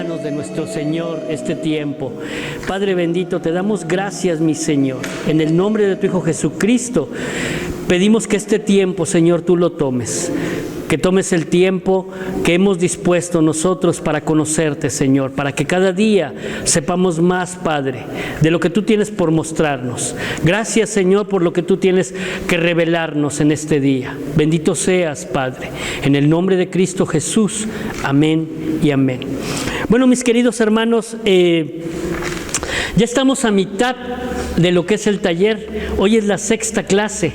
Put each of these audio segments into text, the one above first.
manos de nuestro Señor este tiempo. Padre bendito, te damos gracias, mi Señor. En el nombre de tu Hijo Jesucristo, pedimos que este tiempo, Señor, tú lo tomes. Que tomes el tiempo que hemos dispuesto nosotros para conocerte, Señor, para que cada día sepamos más, Padre, de lo que tú tienes por mostrarnos. Gracias, Señor, por lo que tú tienes que revelarnos en este día. Bendito seas, Padre, en el nombre de Cristo Jesús. Amén y amén. Bueno, mis queridos hermanos, ya estamos a mitad de lo que es el taller. Hoy es la 6ª clase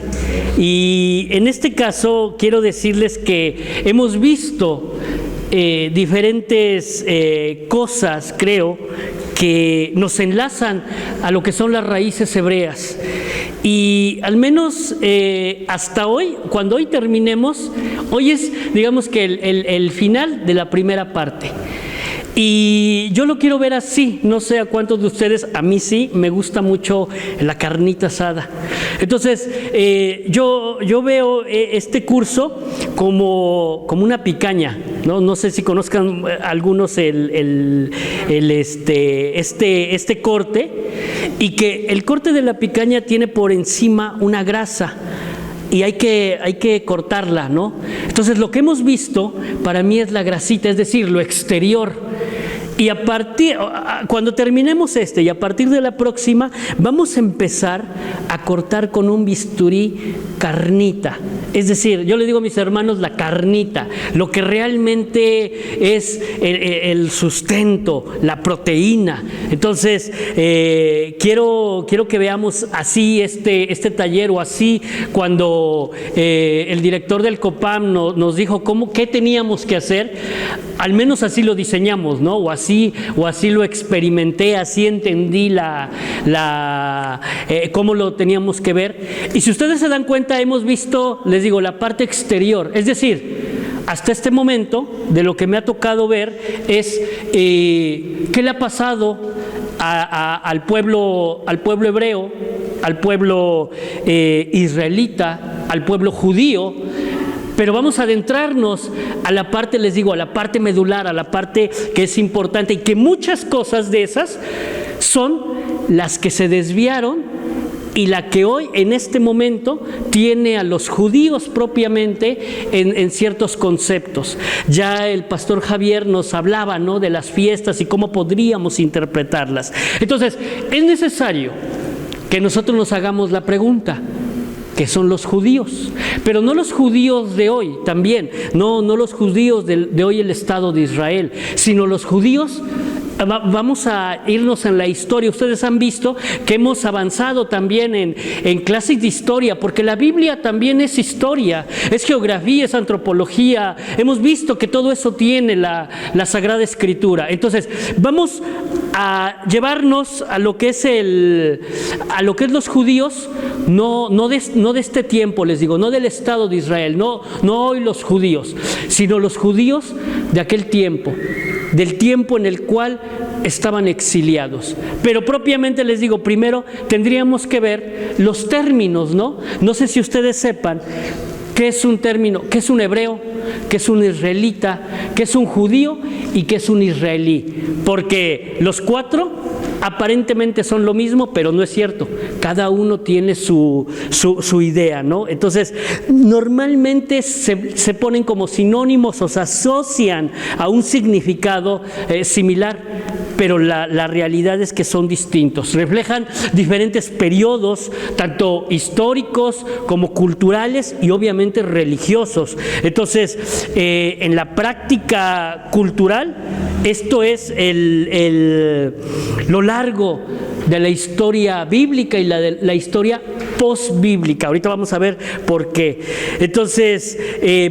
y en este caso quiero decirles que hemos visto diferentes cosas, creo, que nos enlazan a lo que son las raíces hebreas. Y al menos hasta hoy, cuando hoy terminemos, hoy es, digamos que el final de la primera parte. Y yo lo quiero ver así, no sé a cuántos de ustedes, a mí sí, me gusta mucho la carnita asada. Entonces, yo veo este curso como una picaña, ¿no? No sé si conozcan algunos este corte, y que el corte de la picaña tiene por encima una grasa. Y hay que cortarla, ¿no? Entonces, lo que hemos visto para mí es la grasita, es decir, lo exterior. Y cuando terminemos y a partir de la próxima, vamos a empezar a cortar con un bisturí carnita. Es decir, yo le digo a mis hermanos la carnita, lo que realmente es el sustento, la proteína. Entonces, quiero que veamos así este taller, o así cuando el director del COPAM nos dijo qué teníamos que hacer, al menos así lo diseñamos, ¿no? O así lo experimenté, así entendí cómo lo teníamos que ver. Y si ustedes se dan cuenta, hemos visto, les digo, la parte exterior, es decir, hasta este momento de lo que me ha tocado ver es qué le ha pasado al pueblo hebreo, al pueblo israelita, al pueblo judío. Pero vamos a adentrarnos a la parte, les digo, a la parte medular, a la parte que es importante, y que muchas cosas de esas son las que se desviaron y la que hoy, en este momento, tiene a los judíos propiamente en ciertos conceptos. Ya el pastor Javier nos hablaba, ¿no?, de las fiestas y cómo podríamos interpretarlas. Entonces, es necesario que nosotros nos hagamos la pregunta: ¿qué son los judíos? Pero no los judíos de hoy, también, no los judíos de hoy, el Estado de Israel, sino los judíos. Vamos a irnos en la historia. Ustedes han visto que hemos avanzado también en clases de historia, porque la Biblia también es historia, es geografía, es antropología. Hemos visto que todo eso tiene la Sagrada Escritura. Entonces, vamos a llevarnos a lo que es los judíos, no de este tiempo, les digo, no del Estado de Israel, no hoy los judíos, sino los judíos de aquel tiempo, del tiempo en el cual estaban exiliados. Pero propiamente les digo, primero tendríamos que ver los términos, ¿no? No sé si ustedes sepan qué es un término, qué es un hebreo, qué es un israelita, qué es un judío y qué es un israelí, porque los cuatro aparentemente son lo mismo, pero no es cierto. Cada uno tiene su idea, ¿no? Entonces, normalmente se ponen como sinónimos o se asocian a un significado similar, pero la realidad es que son distintos. Reflejan diferentes periodos, tanto históricos como culturales y obviamente religiosos. Entonces, en la práctica cultural, esto es lo largo de la historia bíblica y la historia postbíblica. Ahorita vamos a ver por qué. Entonces,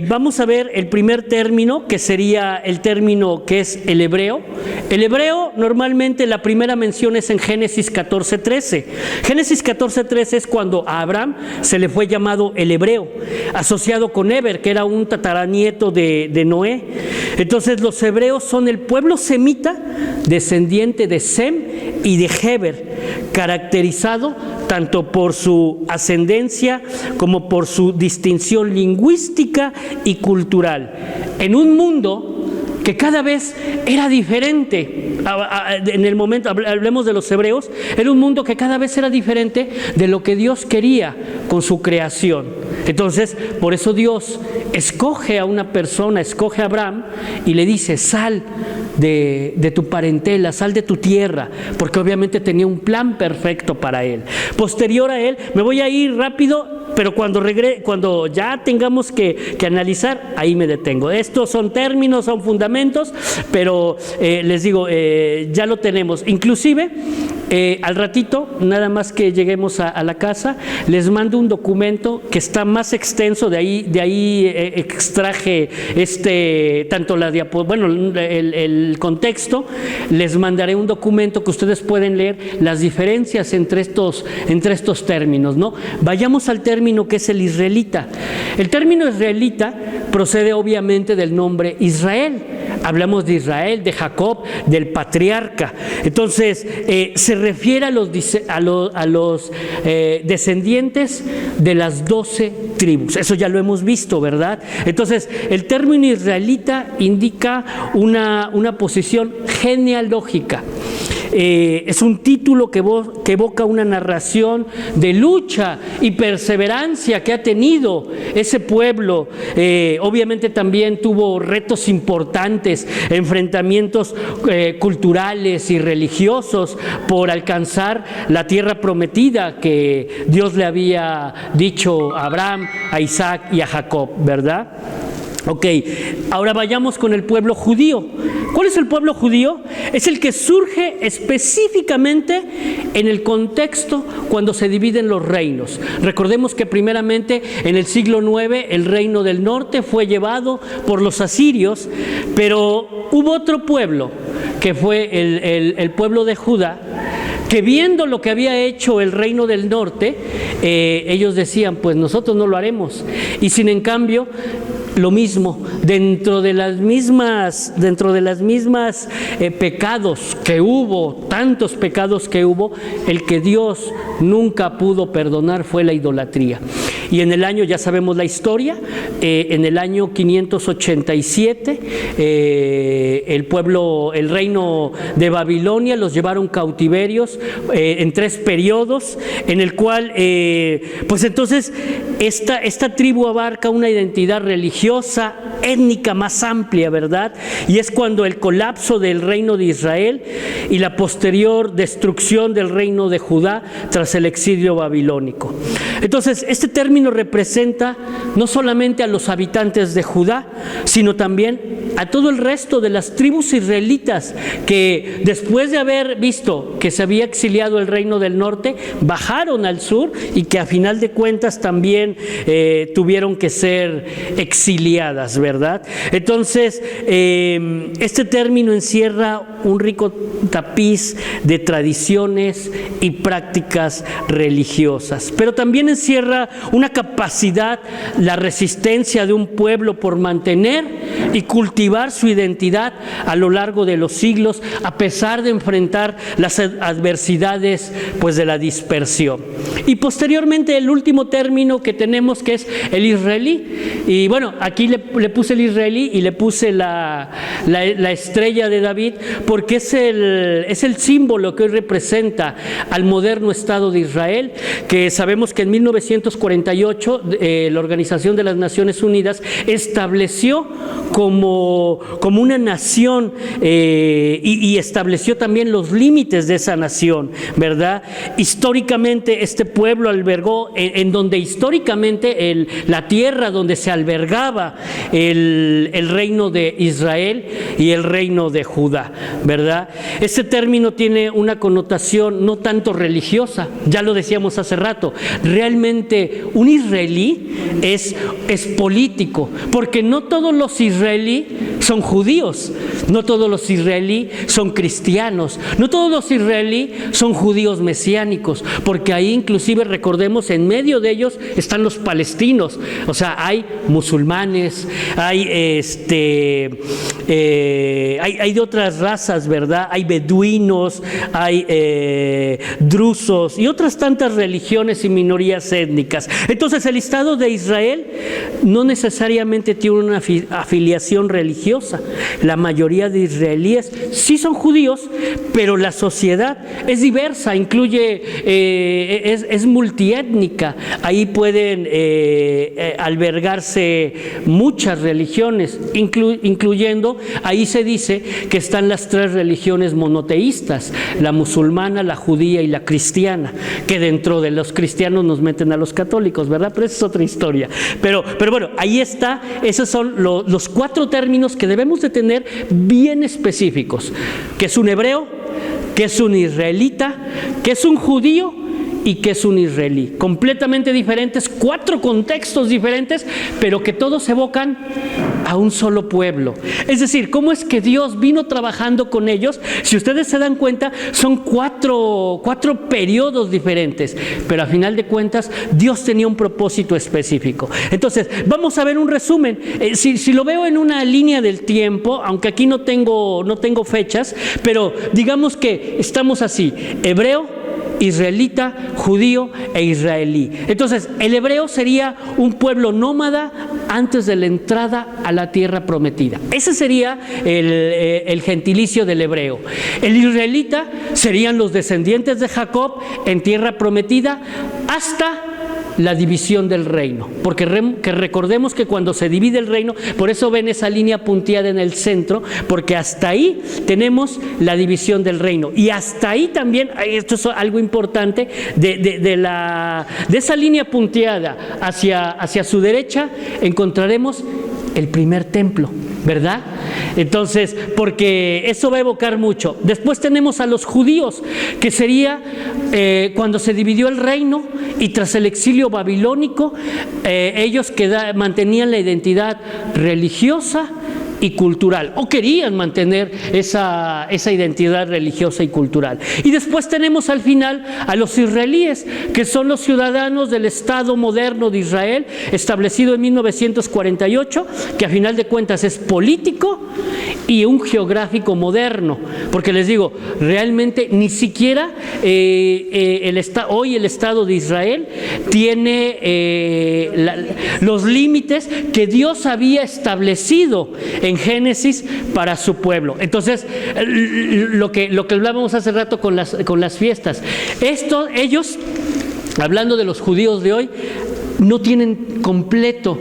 vamos a ver el primer término, que sería el término que es el hebreo. El hebreo, normalmente la primera mención es en Génesis 14:13. Génesis 14:13 es cuando a Abraham se le fue llamado el hebreo, asociado con Eber, que era un tataranieto de Noé. Entonces, los hebreos son el pueblo semita, descendiente de Sem y de Heber, caracterizado tanto por su ascendencia como por su distinción lingüística y cultural, en un mundo que cada vez era diferente. En el momento, hablemos de los hebreos, era un mundo que cada vez era diferente de lo que Dios quería con su creación. Entonces, por eso Dios escoge a una persona, escoge a Abraham y le dice: sal de tu parentela, sal de tu tierra, porque obviamente tenía un plan perfecto para él. Posterior a él, me voy a ir rápido, pero cuando ya tengamos que analizar, ahí me detengo. Estos son términos, son fundamentos, pero les digo, ya lo tenemos. Inclusive, al ratito, nada más que lleguemos a la casa, les mando un documento que está más extenso, de ahí extraje tanto la el contexto. Les mandaré un documento que ustedes pueden leer las diferencias entre estos términos, ¿no? Vayamos al término que es el israelita. El término israelita procede obviamente del nombre Israel. Hablamos de Israel, de Jacob, del patriarca. Entonces, se refiere a los descendientes de las 12 tribus. Eso ya lo hemos visto, ¿verdad? Entonces, el término israelita indica una posición genealógica. Es un título que evoca una narración de lucha y perseverancia que ha tenido ese pueblo. Obviamente también tuvo retos importantes, enfrentamientos culturales y religiosos por alcanzar la tierra prometida que Dios le había dicho a Abraham, a Isaac y a Jacob, ¿verdad? Ok, ahora vayamos con el pueblo judío. ¿Cuál es el pueblo judío? Es el que surge específicamente en el contexto cuando se dividen los reinos. Recordemos que primeramente en el siglo IX el reino del norte fue llevado por los asirios, pero hubo otro pueblo que fue el pueblo de Judá, que viendo lo que había hecho el reino del norte, ellos decían: pues nosotros no lo haremos. Y sin en cambio, lo mismo, dentro de las mismas pecados que hubo, tantos pecados que hubo, el que Dios nunca pudo perdonar fue la idolatría. Y en el año, ya sabemos la historia, en el año 587, el reino de Babilonia los llevaron cautiverios en 3 periodos, en el cual, pues entonces, esta tribu abarca una identidad religiosa, étnica más amplia, ¿verdad? Y es cuando el colapso del reino de Israel y la posterior destrucción del reino de Judá tras el exilio babilónico. Entonces, este término representa no solamente a los habitantes de Judá, sino también a todo el resto de las tribus israelitas que, después de haber visto que se había exiliado el reino del norte, bajaron al sur y que a final de cuentas también tuvieron que ser exiliadas, ¿verdad? Entonces, este término encierra un rico tapiz de tradiciones y prácticas religiosas, pero también encierra una capacidad, la resistencia de un pueblo por mantener y cultivar su identidad a lo largo de los siglos, a pesar de enfrentar las adversidades, pues, de la dispersión. Y posteriormente el último término que tenemos, que es el israelí. Y bueno, aquí le puse el israelí y le puse la estrella de David, porque es el símbolo que hoy representa al moderno Estado de Israel, que sabemos que en 1948 la Organización de las Naciones Unidas estableció como una nación y estableció también los límites de esa nación, ¿verdad? Históricamente este pueblo albergó, en donde históricamente la tierra donde se albergaba el reino de Israel y el reino de Judá, ¿verdad? Este término tiene una connotación no tanto religiosa, ya lo decíamos hace rato. Realmente un israelí es político, porque no todos los israelíes son judíos, no todos los israelíes son cristianos, no todos los israelíes son judíos mesiánicos, porque ahí inclusive, recordemos, en medio de ellos están los palestinos, o sea, hay musulmanes, hay de otras razas razas, ¿verdad? Hay beduinos, hay drusos y otras tantas religiones y minorías étnicas. Entonces el Estado de Israel no necesariamente tiene una afiliación religiosa. La mayoría de israelíes sí son judíos, pero la sociedad es diversa, incluye, es multiétnica. Ahí pueden albergarse muchas religiones, incluyendo, ahí se dice que están las tres religiones monoteístas, la musulmana, la judía y la cristiana, que dentro de los cristianos nos meten a los católicos, ¿verdad? Pero esa es otra historia. Pero bueno, ahí está, esos son los cuatro términos que debemos de tener bien específicos: que es un hebreo, que es un israelita, que es un judío y que es un israelí. Completamente diferentes, cuatro contextos diferentes, pero que todos evocan a un solo pueblo. Es decir, ¿cómo es que Dios vino trabajando con ellos? Si ustedes se dan cuenta, son cuatro periodos diferentes, pero a final de cuentas Dios tenía un propósito específico. Entonces, vamos a ver un resumen. Si lo veo en una línea del tiempo, aunque aquí no tengo fechas, pero digamos que estamos así: hebreo, israelita, judío e israelí. Entonces, el hebreo sería un pueblo nómada antes de la entrada a la tierra prometida. Ese sería el gentilicio del hebreo. El israelita serían los descendientes de Jacob en tierra prometida hasta la división del reino, porque recordemos que cuando se divide el reino, por eso ven esa línea punteada en el centro, porque hasta ahí tenemos la división del reino, y hasta ahí también, esto es algo importante, de esa línea punteada hacia su derecha encontraremos el primer templo, ¿verdad? Entonces, porque eso va a evocar mucho. Después tenemos a los judíos, que sería cuando se dividió el reino y tras el exilio babilónico, ellos mantenían la identidad religiosa y cultural, o querían mantener esa identidad religiosa y cultural. Y después tenemos al final a los israelíes, que son los ciudadanos del Estado moderno de Israel, establecido en 1948, que a final de cuentas es político y un geográfico moderno, porque les digo, realmente ni siquiera hoy el Estado de Israel tiene los límites que Dios había establecido en Génesis para su pueblo. Entonces, lo que hablábamos hace rato con las fiestas, ellos, hablando de los judíos de hoy, no tienen completo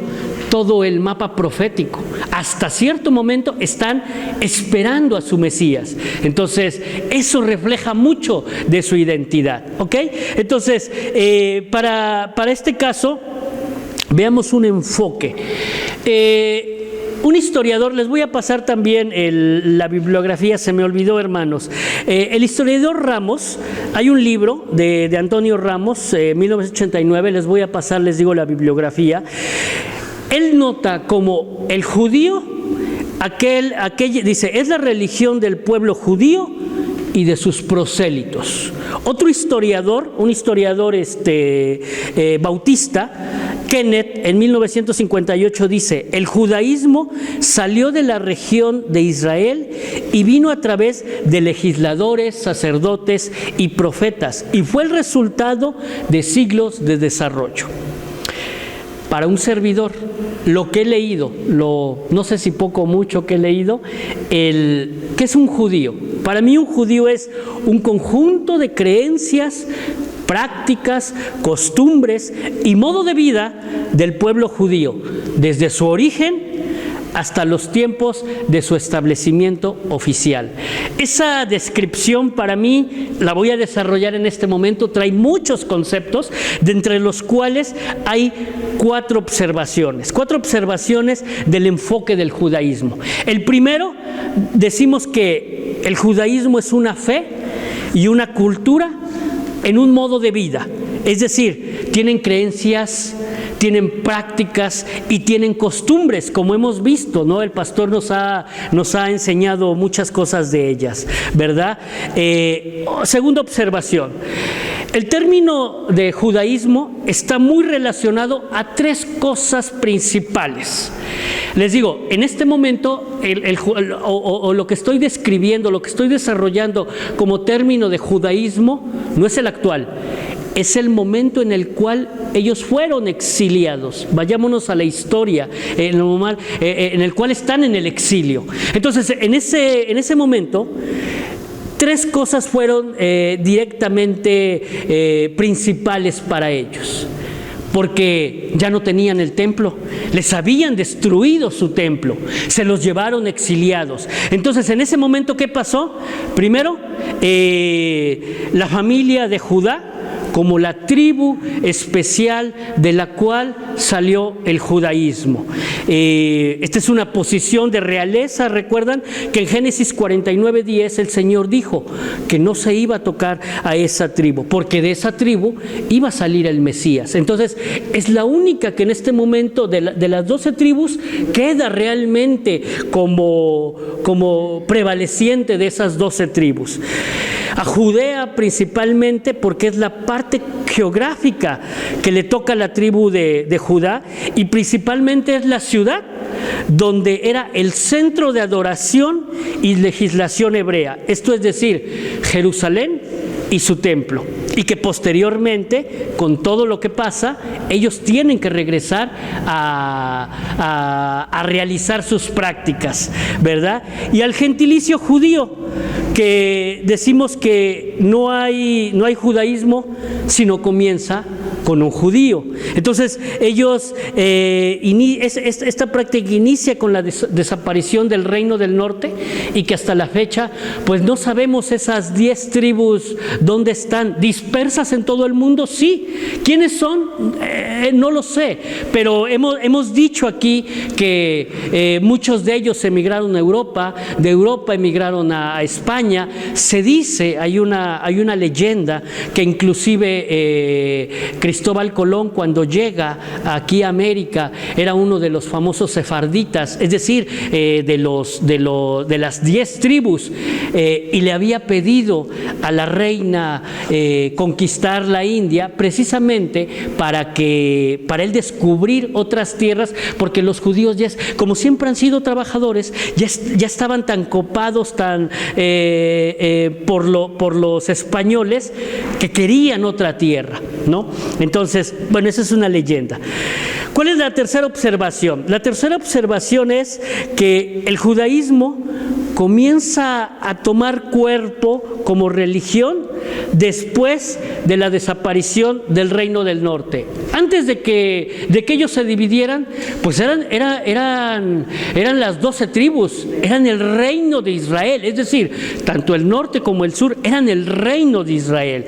todo el mapa profético. Hasta cierto momento están esperando a su Mesías. Entonces, eso refleja mucho de su identidad, ¿ok? Entonces, para este caso, veamos un enfoque. Un historiador, les voy a pasar también la bibliografía, se me olvidó, hermanos. El historiador Ramos, hay un libro de Antonio Ramos, 1989, les voy a pasar, les digo la bibliografía. Él nota como el judío, dice, es la religión del pueblo judío y de sus prosélitos. Otro historiador, un historiador bautista, Kenneth, en 1958 dice: el judaísmo salió de la región de Israel y vino a través de legisladores, sacerdotes y profetas, y fue el resultado de siglos de desarrollo. Para un servidor, lo que he leído, no sé si poco o mucho que he leído, ¿qué es un judío? Para mí un judío es un conjunto de creencias, prácticas, costumbres y modo de vida del pueblo judío, desde su origen hasta los tiempos de su establecimiento oficial. Esa descripción para mí la voy a desarrollar en este momento, trae muchos conceptos, de entre los cuales hay cuatro observaciones del enfoque del judaísmo. El primero, decimos que el judaísmo es una fe y una cultura en un modo de vida, es decir, tienen creencias, tienen prácticas y tienen costumbres, como hemos visto, ¿no? El pastor nos ha enseñado muchas cosas de ellas, ¿verdad? Segunda observación, El término de judaísmo está muy relacionado a tres cosas principales. Les digo, en este momento, lo que estoy describiendo, lo que estoy desarrollando como término de judaísmo, no es el actual. Es el momento en el cual ellos fueron exiliados. Vayámonos a la historia, en el cual están en el exilio. Entonces, en ese momento, tres cosas fueron directamente principales para ellos. Porque ya no tenían el templo, les habían destruido su templo, se los llevaron exiliados. Entonces, en ese momento, ¿qué pasó? Primero, la familia de Judá, como la tribu especial de la cual salió el judaísmo. Esta es una posición de realeza. Recuerdan que en Génesis 49:10 el Señor dijo que no se iba a tocar a esa tribu, porque de esa tribu iba a salir el Mesías. Entonces, es la única que en este momento de las 12 tribus queda realmente como prevaleciente de esas 12 tribus. A Judea principalmente porque es la parte geográfica que le toca a la tribu de Judá, y principalmente es la ciudad donde era el centro de adoración y legislación hebrea. Esto es decir, Jerusalén y su templo, y que posteriormente, con todo lo que pasa, ellos tienen que regresar a realizar sus prácticas, ¿verdad? Y al gentilicio judío, que decimos que no hay judaísmo, sino comienza con un judío. Entonces, ellos, esta práctica inicia con la desaparición del reino del norte, y que hasta la fecha, pues no sabemos esas 10 tribus dónde están, dispersas en todo el mundo, sí. ¿Quiénes son? No lo sé, pero hemos dicho aquí que muchos de ellos emigraron a Europa, de Europa emigraron a España. Se dice, hay una leyenda que inclusive Cristóbal Colón, cuando llega aquí a América, era uno de los famosos sefarditas, es decir, de las 10 tribus, y le había pedido a la reina conquistar la India, precisamente para él descubrir otras tierras, porque los judíos, como siempre han sido trabajadores, ya estaban tan copados, por los españoles, que querían otra tierra, ¿no? Entonces, bueno, esa es una leyenda. ¿Cuál es la tercera observación? La tercera observación es que el judaísmo comienza a tomar cuerpo como religión después de la desaparición del reino del norte. Antes de que ellos se dividieran, pues eran las 12 tribus, eran el reino de Israel, es decir, tanto el norte como el sur eran el reino de Israel.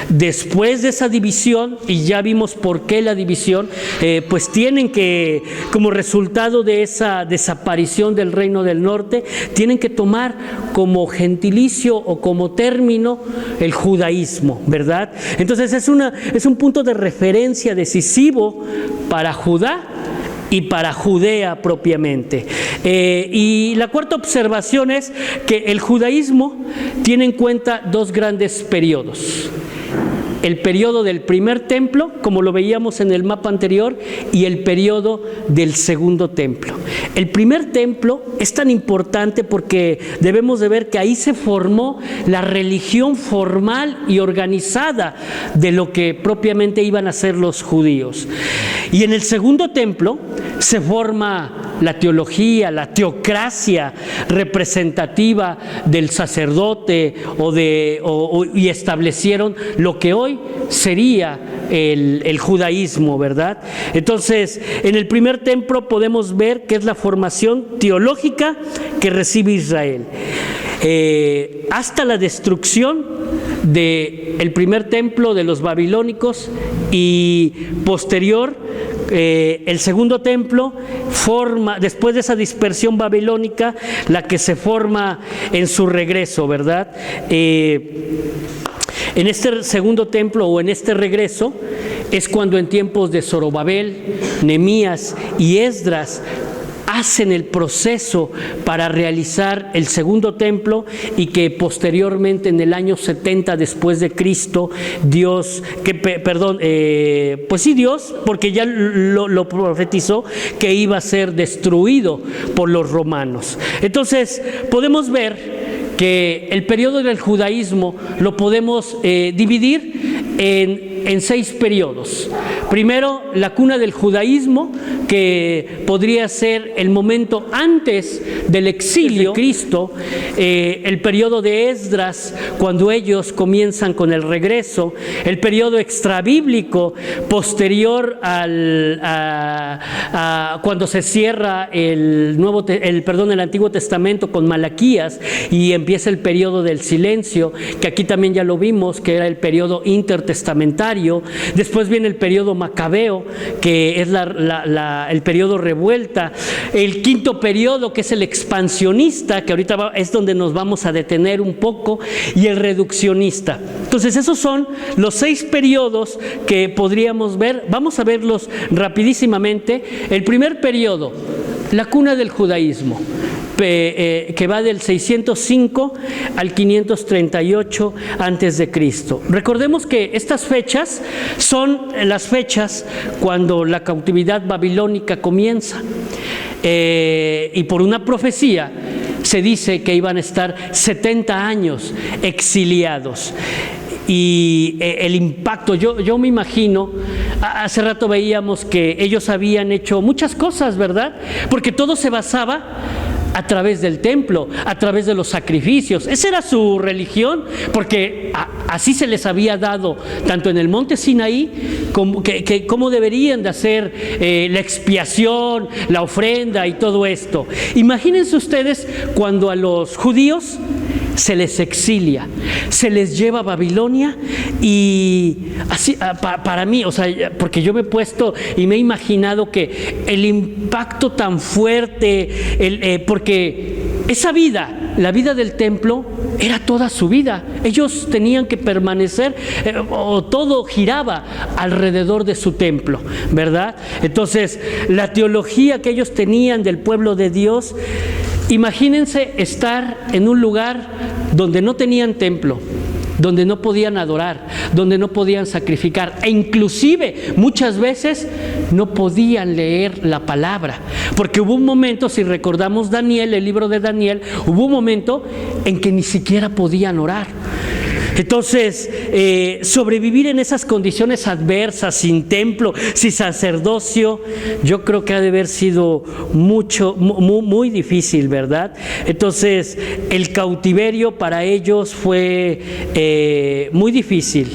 Después de esa división, y ya vimos por qué la división, pues tienen que, como resultado de esa desaparición del reino del norte, tienen que tomar como gentilicio o como término el judaísmo, ¿verdad? Entonces es un punto de referencia decisivo para Judá y para Judea propiamente. Y la cuarta observación es que el judaísmo tiene en cuenta dos grandes periodos: el periodo del primer templo, como lo veíamos en el mapa anterior, y el periodo del segundo templo. El primer templo es tan importante porque debemos de ver que ahí se formó la religión formal y organizada de lo que propiamente iban a ser los judíos. Y en el segundo templo se forma la teología, la teocracia representativa del sacerdote y establecieron lo que hoy sería el judaísmo, ¿verdad? Entonces, en el primer templo podemos ver que es la formación teológica que recibe Israel. Hasta la destrucción del primer templo de los babilónicos, y posterior el segundo templo forma, después de esa dispersión babilónica, la que se forma en su regreso, ¿verdad? En este segundo templo, o en este regreso, es cuando en tiempos de Zorobabel, Nehemías y Esdras hacen el proceso para realizar el segundo templo y que posteriormente en el año 70 después de Cristo, Dios, porque ya lo profetizó, que iba a ser destruido por los romanos. Entonces, podemos ver que el periodo del judaísmo lo podemos dividir en 6 periodos. Primero, la cuna del judaísmo, que podría ser el momento antes del exilio de Cristo, el periodo de Esdras, cuando ellos comienzan con el regreso, el periodo extrabíblico posterior cuando se cierra el Antiguo Testamento con Malaquías y empieza el periodo del silencio, que aquí también ya lo vimos, que era el periodo intertestamentario. Después viene el periodo macabeo, que es el periodo revuelta. El quinto periodo, que es el expansionista, que ahorita es donde nos vamos a detener un poco, y el reduccionista. Entonces, esos son los 6 periodos que podríamos ver. Vamos a verlos rapidísimamente. El primer periodo, la cuna del judaísmo, que va del 605 al 538 antes de Cristo. Recordemos que estas fechas son las fechas cuando la cautividad babilónica comienza, y por una profecía se dice que iban a estar 70 años exiliados. Y el impacto, yo me imagino, hace rato veíamos que ellos habían hecho muchas cosas, ¿verdad? Porque todo se basaba a través del templo, a través de los sacrificios. Esa era su religión, porque así se les había dado, tanto en el monte Sinaí, como deberían de hacer la expiación, la ofrenda y todo esto. Imagínense ustedes cuando a los judíos se les exilia, se les lleva a Babilonia, y así para mí, o sea, porque yo me he puesto y me he imaginado que el impacto tan fuerte, porque esa vida, la vida del templo, era toda su vida. Ellos tenían que permanecer, o todo giraba alrededor de su templo, ¿verdad? Entonces, la teología que ellos tenían del pueblo de Dios, imagínense estar en un lugar donde no tenían templo, donde no podían adorar, donde no podían sacrificar, e inclusive muchas veces no podían leer la palabra, porque hubo un momento, si recordamos Daniel, el libro de Daniel, hubo un momento en que ni siquiera podían orar. Entonces, sobrevivir en esas condiciones adversas, sin templo, sin sacerdocio, yo creo que ha de haber sido muy difícil, ¿verdad? Entonces, el cautiverio para ellos fue muy difícil,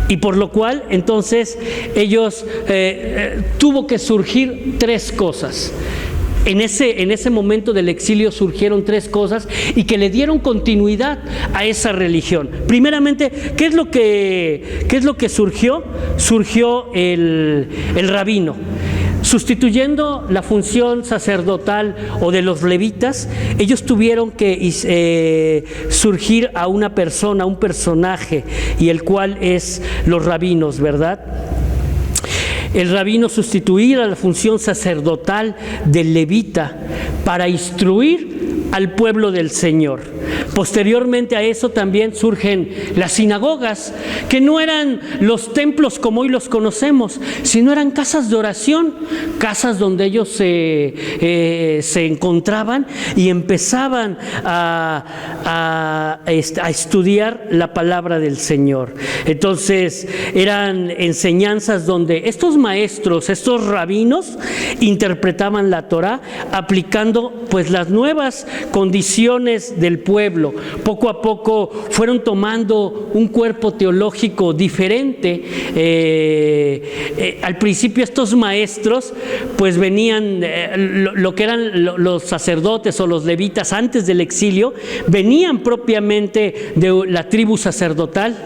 y por lo cual, entonces, ellos tuvo que surgir 3 cosas. En ese momento del exilio surgieron 3 cosas y que le dieron continuidad a esa religión. Primeramente, ¿qué es lo que surgió? Surgió el rabino. Sustituyendo la función sacerdotal o de los levitas, ellos tuvieron que surgir a una persona, a un personaje, y el cual es los rabinos, ¿verdad? El rabino sustituía la función sacerdotal del levita para instruir al pueblo del Señor. Posteriormente a eso también surgen las sinagogas, que no eran los templos como hoy los conocemos, sino eran casas de oración, casas donde ellos se encontraban y empezaban a estudiar la palabra del Señor. Entonces eran enseñanzas donde estos maestros, estos rabinos, interpretaban la Torá aplicando pues las nuevas condiciones del pueblo. Poco a poco fueron tomando un cuerpo teológico diferente. Al principio estos maestros pues venían, lo que eran los sacerdotes o los levitas antes del exilio, venían propiamente de la tribu sacerdotal,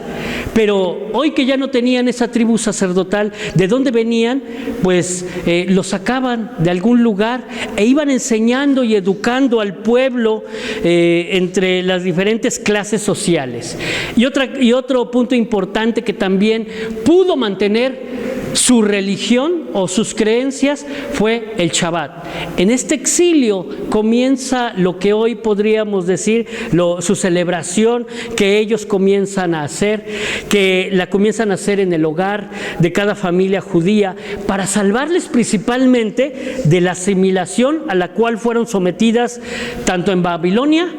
pero hoy que ya no tenían esa tribu sacerdotal, ¿de dónde venían? Pues los sacaban de algún lugar e iban enseñando y educando al pueblo entre las diferentes clases sociales. Y otro punto importante que también pudo mantener su religión o sus creencias fue el Shabbat. En este exilio comienza lo que hoy podríamos decir su celebración que ellos comienzan a hacer, que la comienzan a hacer en el hogar de cada familia judía para salvarles principalmente de la asimilación a la cual fueron sometidas tanto en Babilonia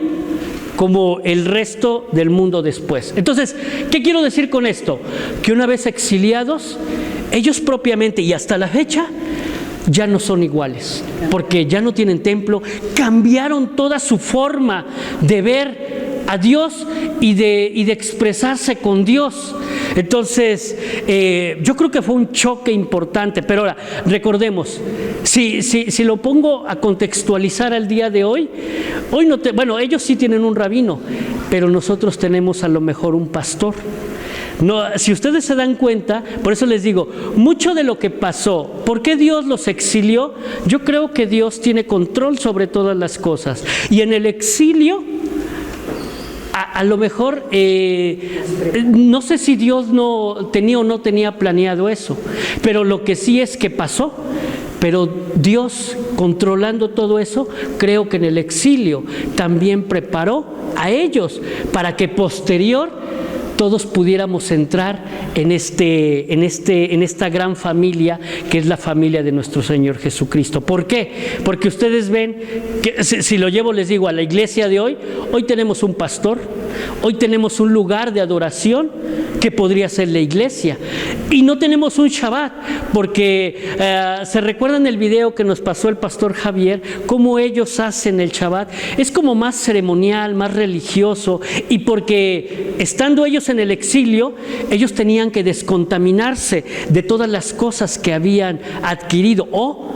como el resto del mundo después. Entonces, ¿qué quiero decir con esto? Que una vez exiliados, ellos propiamente y hasta la fecha ya no son iguales, porque ya no tienen templo, cambiaron toda su forma de ver a Dios y de expresarse con Dios. Entonces, yo creo que fue un choque importante, pero ahora, recordemos, si lo pongo a contextualizar al día de hoy bueno, ellos sí tienen un rabino, pero nosotros tenemos a lo mejor un pastor. No, si ustedes se dan cuenta, por eso les digo, mucho de lo que pasó, ¿por qué Dios los exilió? Yo creo que Dios tiene control sobre todas las cosas. Y en el exilio, a lo mejor, no sé si Dios no tenía o no tenía planeado eso, pero lo que sí es que pasó. Pero Dios, controlando todo eso, creo que en el exilio también preparó a ellos para que posterior todos pudiéramos entrar en esta gran familia que es la familia de nuestro Señor Jesucristo. ¿Por qué? Porque ustedes ven que, si lo llevo, les digo, a la iglesia de hoy tenemos un pastor, hoy tenemos un lugar de adoración que podría ser la iglesia, y no tenemos un Shabbat, porque se recuerdan el video que nos pasó el pastor Javier, cómo ellos hacen el Shabbat, es como más ceremonial, más religioso, y porque estando ellos en el exilio, ellos tenían que descontaminarse de todas las cosas que habían adquirido, o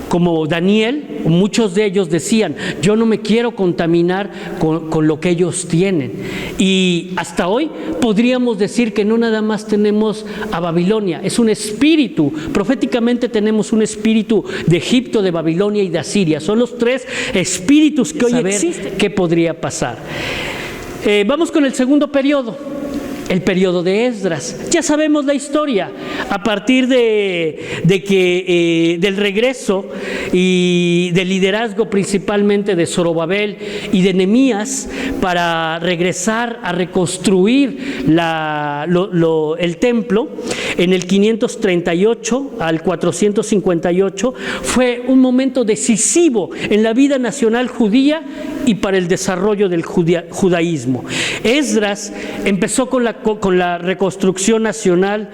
como Daniel, muchos de ellos decían, yo no me quiero contaminar con lo que ellos tienen. Y hasta hoy podríamos decir que no nada más tenemos a Babilonia, es un espíritu, proféticamente tenemos un espíritu de Egipto, de Babilonia y de Asiria. Son los tres espíritus que hoy existen. ¿Qué podría pasar? Vamos con el segundo periodo. El periodo de Esdras. Ya sabemos la historia. A partir del regreso y del liderazgo principalmente de Zorobabel y de Nehemías para regresar a reconstruir el templo, en el 538 al 458 fue un momento decisivo en la vida nacional judía y para el desarrollo del judaísmo. Esdras empezó con la reconstrucción nacional.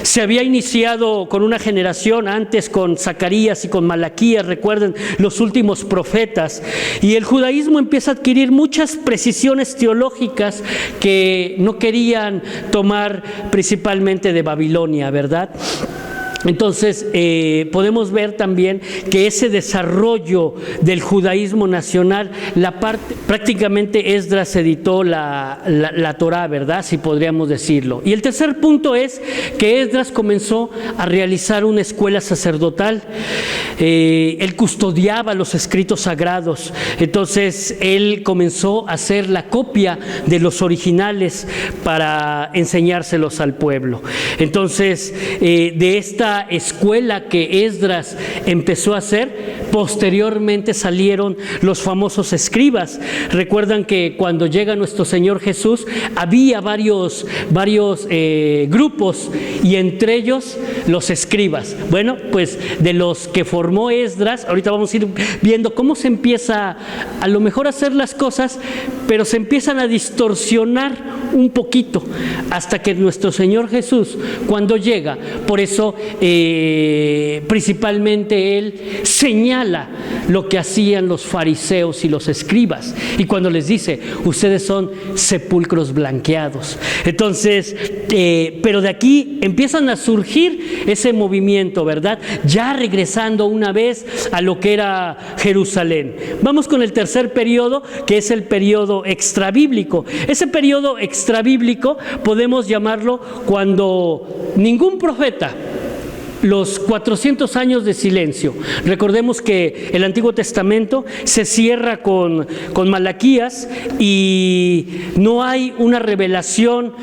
Se había iniciado con una generación antes con Zacarías y con Malaquías, recuerden, los últimos profetas, y el judaísmo empieza a adquirir muchas precisiones teológicas que no querían tomar principalmente de Babilonia, ¿verdad? Entonces, podemos ver también que ese desarrollo del judaísmo nacional, prácticamente Esdras editó la Torá, ¿verdad? Si podríamos decirlo. Y el tercer punto es que Esdras comenzó a realizar una escuela sacerdotal. Él custodiaba los escritos sagrados. Entonces, él comenzó a hacer la copia de los originales para enseñárselos al pueblo. Entonces, de esta escuela que Esdras empezó a hacer, posteriormente salieron los famosos escribas. Recuerdan que cuando llega nuestro Señor Jesús había varios grupos, y entre ellos los escribas. Bueno, pues de los que formó Esdras, ahorita vamos a ir viendo cómo se empieza a lo mejor a hacer las cosas, pero se empiezan a distorsionar un poquito hasta que nuestro Señor Jesús, cuando llega, por eso principalmente él señala lo que hacían los fariseos y los escribas, y cuando les dice, ustedes son sepulcros blanqueados. Entonces, pero de aquí empiezan a surgir ese movimiento, ¿verdad? Ya regresando una vez a lo que era Jerusalén. Vamos con el tercer periodo, que es el periodo extrabíblico. Ese periodo extrabíblico podemos llamarlo cuando ningún profeta los 400 años de silencio. Recordemos que el Antiguo Testamento se cierra con Malaquías y no hay una revelación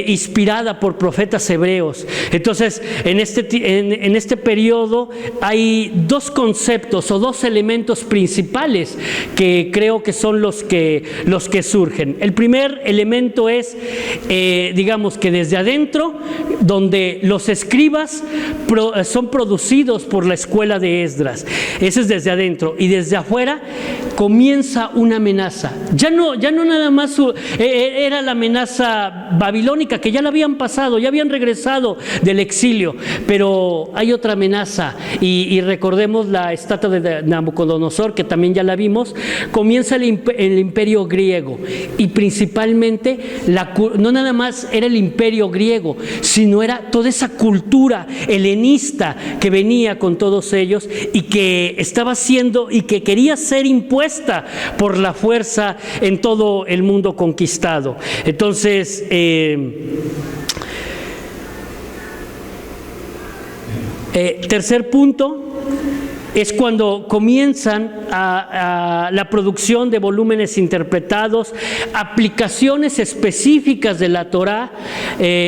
inspirada por profetas hebreos. Entonces, en este periodo hay dos conceptos o dos elementos principales que creo que son los que surgen. El primer elemento es, digamos que desde adentro, donde los escribas son producidos por la escuela de Esdras. Ese es desde adentro. Y desde afuera comienza una amenaza. Ya no nada más era la amenaza babilónica, que ya la habían pasado, ya habían regresado del exilio, pero hay otra amenaza. Y recordemos la estatua de Nabucodonosor, que también ya la vimos. Comienza el imperio griego, y principalmente no nada más era el imperio griego, sino era toda esa cultura helenista que venía con todos ellos y que estaba siendo y que quería ser impuesta por la fuerza en todo el mundo conquistado. Entonces, tercer punto es cuando comienzan a la producción de volúmenes interpretados, aplicaciones específicas de la Torá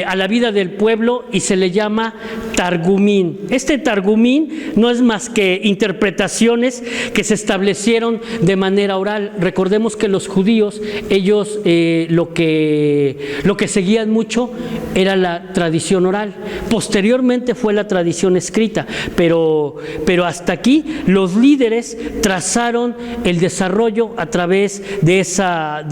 a la vida del pueblo, y se le llama Targumín. Este Targumín no es más que interpretaciones que se establecieron de manera oral. Recordemos que los judíos, ellos lo que seguían mucho era la tradición oral. Posteriormente fue la tradición escrita, pero hasta aquí los líderes trazaron el desarrollo a través de esa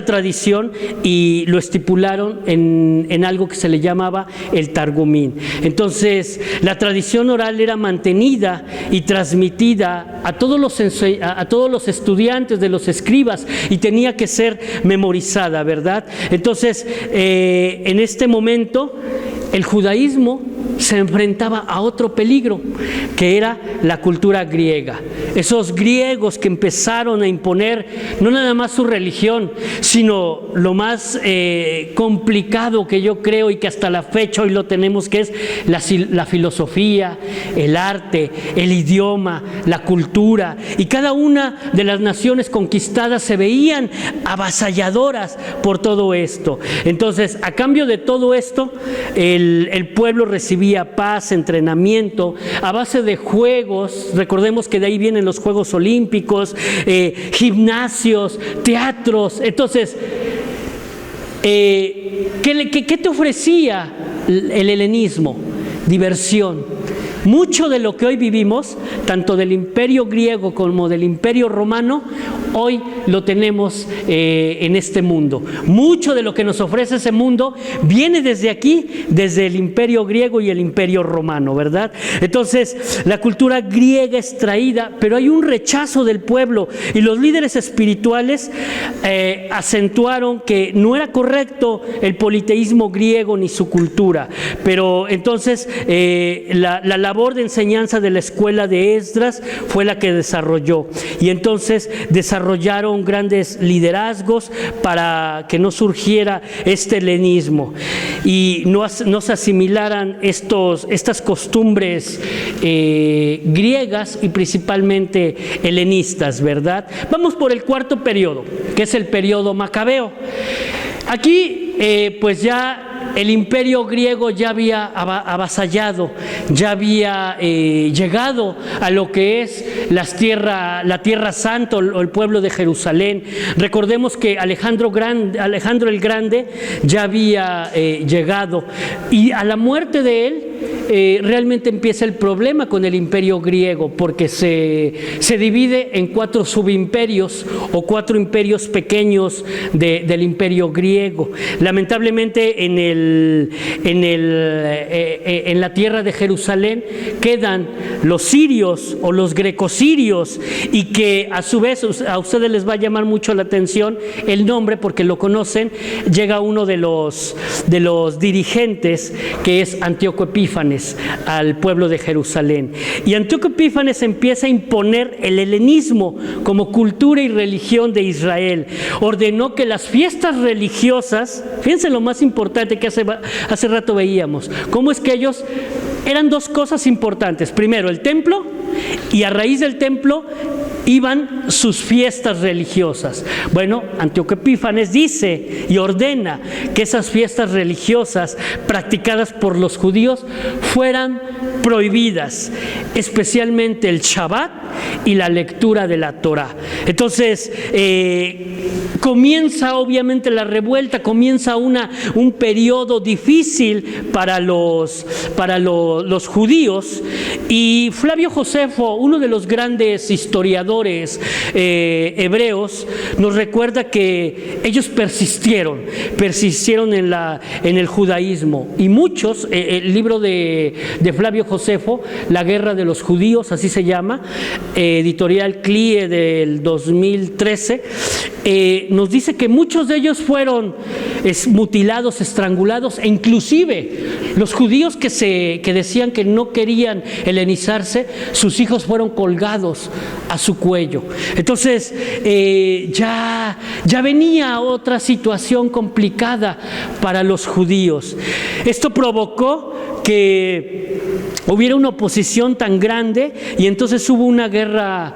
tradición y lo estipularon en algo que se le llamaba el Targumín. Entonces, la tradición oral era mantenida y transmitida a todos los estudiantes de los escribas y tenía que ser memorizada, ¿verdad? Entonces, en este momento, el judaísmo se enfrentaba a otro peligro, que era la cultura griega. Esos griegos que empezaron a imponer no nada más su religión, sino lo más complicado que yo creo y que hasta la fecha hoy lo tenemos, que es la filosofía, el arte, el idioma, la cultura. Y cada una de las naciones conquistadas se veían avasalladoras por todo esto. Entonces, a cambio de todo esto, el pueblo recibía paz, entrenamiento, a base de juegos. Recordemos que de ahí vienen los Juegos Olímpicos, gimnasios, teatros. Entonces, ¿qué te ofrecía el helenismo? Diversión. Mucho de lo que hoy vivimos, tanto del imperio griego como del imperio romano, hoy lo tenemos en este mundo. Mucho de lo que nos ofrece ese mundo viene desde aquí, desde el imperio griego y el imperio romano, ¿verdad? Entonces, la cultura griega es traída, pero hay un rechazo del pueblo, y los líderes espirituales acentuaron que no era correcto el politeísmo griego ni su cultura. Pero entonces la labor de enseñanza de la escuela de Esdras fue la que desarrolló, y entonces desarrollaron grandes liderazgos para que no surgiera este helenismo y no se asimilaran estas costumbres griegas y principalmente helenistas, ¿verdad? Vamos por el cuarto periodo, que es el periodo macabeo. Aquí pues ya el imperio griego ya había avasallado, ya había llegado a lo que es la tierra santa o el pueblo de Jerusalén. Recordemos que Alejandro el Grande ya había llegado, y a la muerte de él realmente empieza el problema con el imperio griego, porque se divide en 4 subimperios o 4 imperios pequeños del imperio griego. Lamentablemente en la tierra de Jerusalén quedan los sirios o los grecosirios, y que a su vez a ustedes les va a llamar mucho la atención el nombre porque lo conocen. Llega uno de los dirigentes, que es Antíoco Epífanes, al pueblo de Jerusalén, y Antíoco Epífanes empieza a imponer el helenismo como cultura y religión de Israel. Ordenó que las fiestas religiosas, fíjense lo más importante que hace rato veíamos, cómo es que ellos eran dos cosas importantes. Primero, el templo, y a raíz del templo iban sus fiestas religiosas. Bueno, Antíoco Epífanes dice y ordena que esas fiestas religiosas practicadas por los judíos fueran prohibidas, especialmente el Shabbat y la lectura de la Torá. Entonces, comienza obviamente la revuelta, comienza un periodo difícil para los judíos, y Flavio Josefo, uno de los grandes historiadores hebreos, nos recuerda que ellos persistieron en el judaísmo, y muchos, el libro de Flavio Josefo, La guerra de los judíos, así se llama, editorial CLIE del 2013, nos dice que muchos de ellos fueron mutilados, estrangulados, e inclusive los judíos que decían que no querían helenizarse, sus hijos fueron colgados a su cuello. Entonces ya venía otra situación complicada para los judíos. Esto provocó que hubiera una oposición tan grande, y entonces hubo una guerra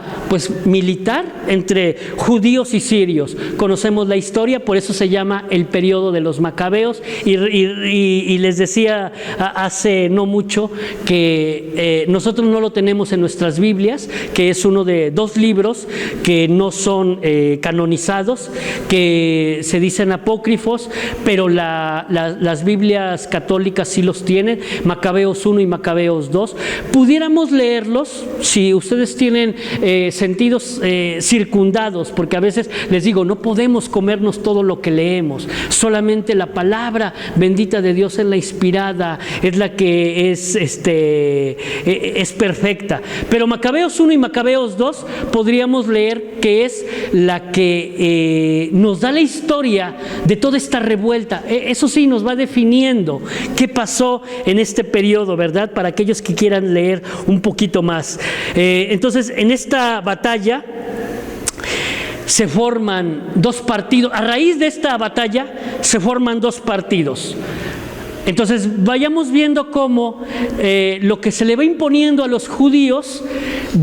militar entre judíos y sirios. Conocemos la historia, por eso se llama el periodo de los macabeos, y les decía hace no mucho que nosotros no lo tenemos en nuestras Biblias, que es uno de dos libros que no son canonizados, que se dicen apócrifos, pero las Biblias católicas sí los tienen, Macabeos 1 y Macabeos 2. Pudiéramos leerlos si ustedes tienen sentidos circundados, porque a veces les digo, no podemos comernos todo lo que leemos, solamente la palabra bendita de Dios es la inspirada, es la que es perfecta. Pero Macabeos 1 y Macabeos 2 podríamos leer que es la que nos da la historia de toda esta revuelta. Eso sí, nos va definiendo qué pasó en este periodo, ¿verdad? Para aquellos que quieran leer un poquito más. Entonces, en esta batalla se forman dos partidos. A raíz de esta batalla se forman dos partidos. Entonces vayamos viendo cómo lo que se le va imponiendo a los judíos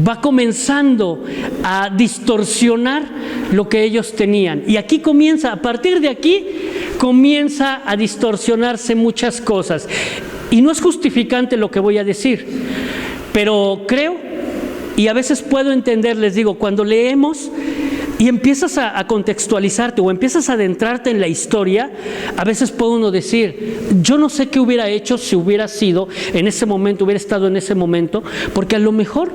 va comenzando a distorsionar lo que ellos tenían. Y aquí comienza, a partir de aquí, comienza a distorsionarse muchas cosas. Y no es justificante lo que voy a decir, pero creo, y a veces puedo entender, les digo, cuando leemos y empiezas a contextualizarte o empiezas a adentrarte en la historia, a veces puede uno decir, yo no sé qué hubiera hecho si hubiera sido en ese momento, hubiera estado en ese momento, porque a lo mejor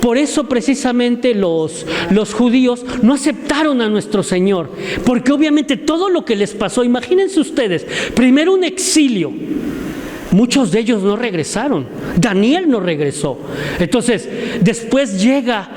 por eso precisamente los judíos no aceptaron a nuestro Señor, porque obviamente todo lo que les pasó, imagínense ustedes, primero un exilio. Muchos de ellos no regresaron. Daniel no regresó. Entonces, después llega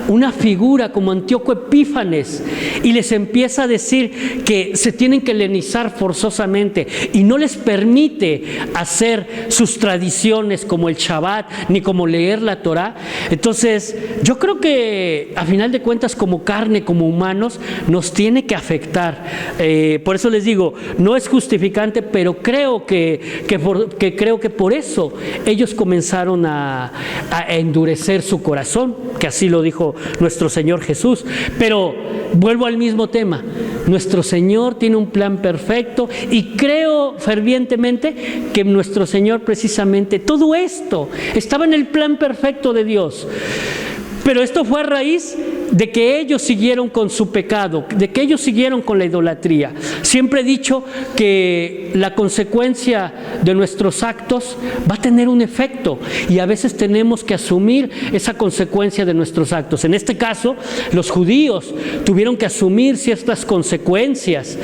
una figura como Antíoco Epífanes y les empieza a decir que se tienen que helenizar forzosamente y no les permite hacer sus tradiciones como el Shabbat ni como leer la Torá. Entonces, yo creo que a final de cuentas, como carne, como humanos, nos tiene que afectar. Por eso les digo, no es justificante, pero creo que por eso ellos comenzaron a endurecer su corazón, que así lo dijo nuestro Señor Jesús. Pero vuelvo al mismo tema, nuestro Señor tiene un plan perfecto y creo fervientemente que nuestro Señor precisamente todo esto estaba en el plan perfecto de Dios. Pero esto fue a raíz de que ellos siguieron con su pecado, de que ellos siguieron con la idolatría. Siempre he dicho que la consecuencia de nuestros actos va a tener un efecto y a veces tenemos que asumir esa consecuencia de nuestros actos. En este caso, los judíos tuvieron que asumir ciertas consecuencias.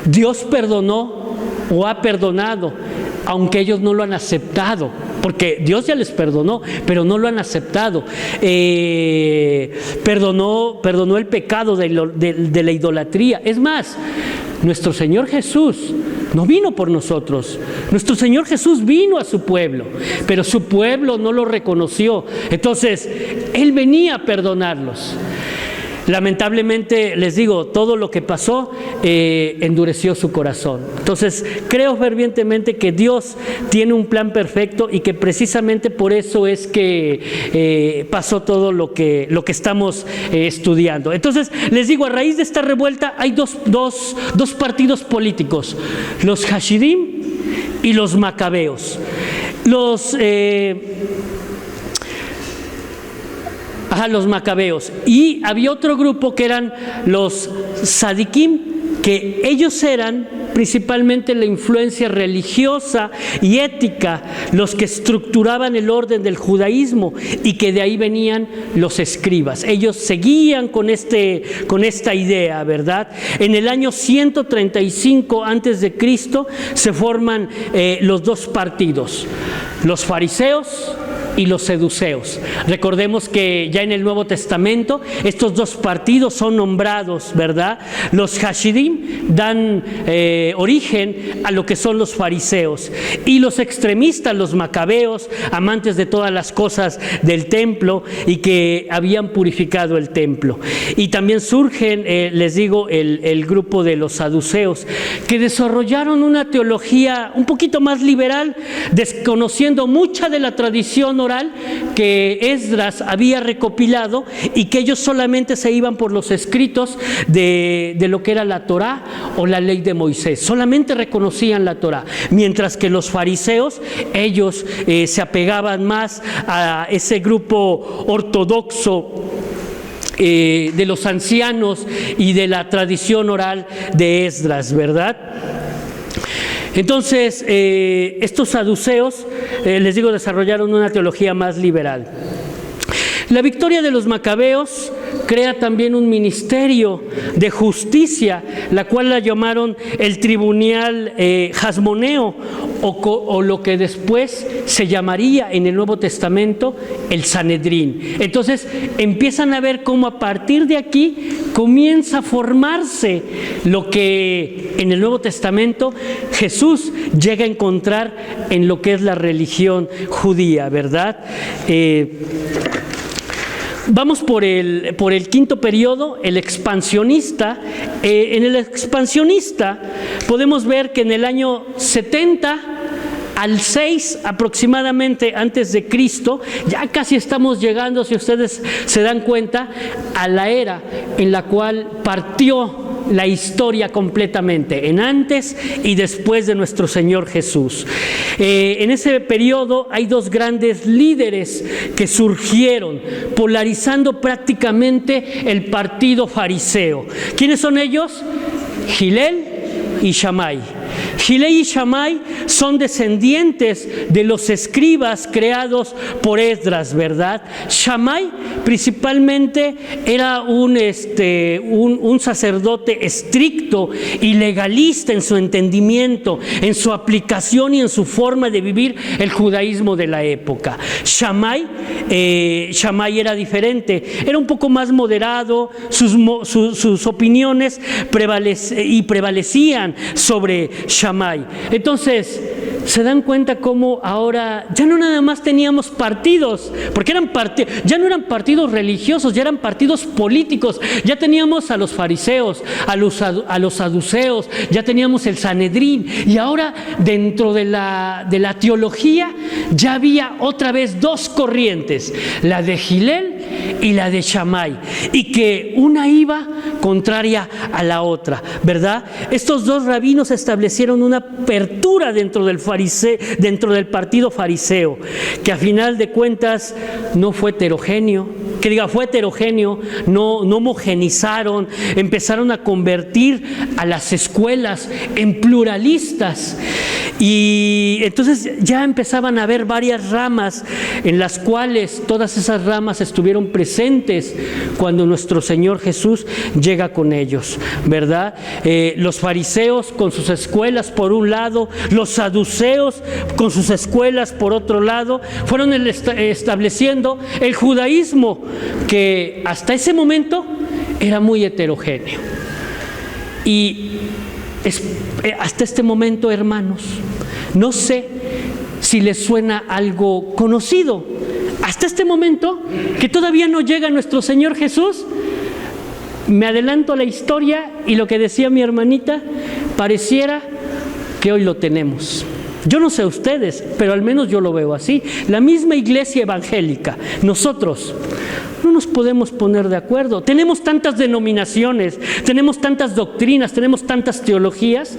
Dios perdonó o ha perdonado, aunque ellos no lo han aceptado, porque Dios ya les perdonó, pero no lo han aceptado. Perdonó el pecado de la idolatría. Es más, nuestro Señor Jesús no vino por nosotros. Nuestro Señor Jesús vino a su pueblo, pero su pueblo no lo reconoció. Entonces, Él venía a perdonarlos. Lamentablemente, les digo, todo lo que pasó endureció su corazón. Entonces, creo fervientemente que Dios tiene un plan perfecto y que precisamente por eso es que pasó todo lo que estamos estudiando. Entonces, les digo, a raíz de esta revuelta hay dos partidos políticos, los Hashidim y los Macabeos. Los Macabeos. Y había otro grupo que eran los Sadikim, que ellos eran principalmente la influencia religiosa y ética, los que estructuraban el orden del judaísmo, y que de ahí venían los escribas. Ellos seguían con esta idea, ¿verdad? En el año 135 antes de Cristo se forman los dos partidos, los fariseos y los seduceos. Recordemos que ya en el Nuevo Testamento estos dos partidos son nombrados, ¿verdad? Los Hashidim dan origen a lo que son los fariseos, y los extremistas, los macabeos, amantes de todas las cosas del templo y que habían purificado el templo. Y también surgen, les digo, el grupo de los saduceos, que desarrollaron una teología un poquito más liberal, desconociendo mucha de la tradición oral que Esdras había recopilado, y que ellos solamente se iban por los escritos de lo que era la Torá o la ley de Moisés. Solamente reconocían la Torá, mientras que los fariseos, ellos se apegaban más a ese grupo ortodoxo de los ancianos y de la tradición oral de Esdras, ¿verdad? Entonces, estos saduceos, les digo, desarrollaron una teología más liberal. La victoria de los macabeos crea también un ministerio de justicia, la cual la llamaron el tribunal jasmoneo, o lo que después se llamaría en el Nuevo Testamento el Sanedrín. Entonces empiezan a ver cómo a partir de aquí comienza a formarse lo que en el Nuevo Testamento Jesús llega a encontrar en lo que es la religión judía, ¿verdad? Vamos por el quinto periodo, el expansionista. En el expansionista podemos ver que en el año 70 al 6 aproximadamente antes de Cristo, ya casi estamos llegando, si ustedes se dan cuenta, a la era en la cual partió la historia completamente, en antes y después de nuestro Señor Jesús. En ese periodo hay dos grandes líderes que surgieron, polarizando prácticamente el partido fariseo. ¿Quiénes son ellos? Gilel y Shammai. Gilel y Shammai son descendientes de los escribas creados por Esdras, ¿verdad? Shammai principalmente era un sacerdote estricto y legalista en su entendimiento, en su aplicación y en su forma de vivir el judaísmo de la época. Shammai era diferente, era un poco más moderado, sus opiniones prevalecían sobre Shammai. Entonces, se dan cuenta cómo ahora ya no nada más teníamos partidos, porque ya no eran partidos religiosos, ya eran partidos políticos. Ya teníamos a los fariseos, a los saduceos, ya teníamos el Sanedrín, y ahora dentro de la teología ya había otra vez dos corrientes, la de Gilel y la de Shammai, y que una iba contraria a la otra, ¿verdad? Estos dos rabinos establecieron una apertura dentro del partido fariseo, que a final de cuentas no fue heterogéneo, fue heterogéneo, no homogenizaron, empezaron a convertir a las escuelas en pluralistas, y entonces ya empezaban a haber varias ramas en las cuales todas esas ramas estuvieron presentes cuando nuestro Señor Jesús llega con ellos, ¿verdad? Los fariseos con sus escuelas por un lado, los saduceos con sus escuelas por otro lado, fueron estableciendo el judaísmo, que hasta ese momento era muy heterogéneo. Y hasta este momento, hermanos, no sé si les suena algo conocido. Hasta este momento, que todavía no llega nuestro Señor Jesús, Me adelanto a la historia y lo que decía mi hermanita, pareciera que hoy lo tenemos. Yo no sé ustedes, pero al menos yo lo veo así. La misma iglesia evangélica, nosotros no nos podemos poner de acuerdo. Tenemos tantas denominaciones, tenemos tantas doctrinas, tenemos tantas teologías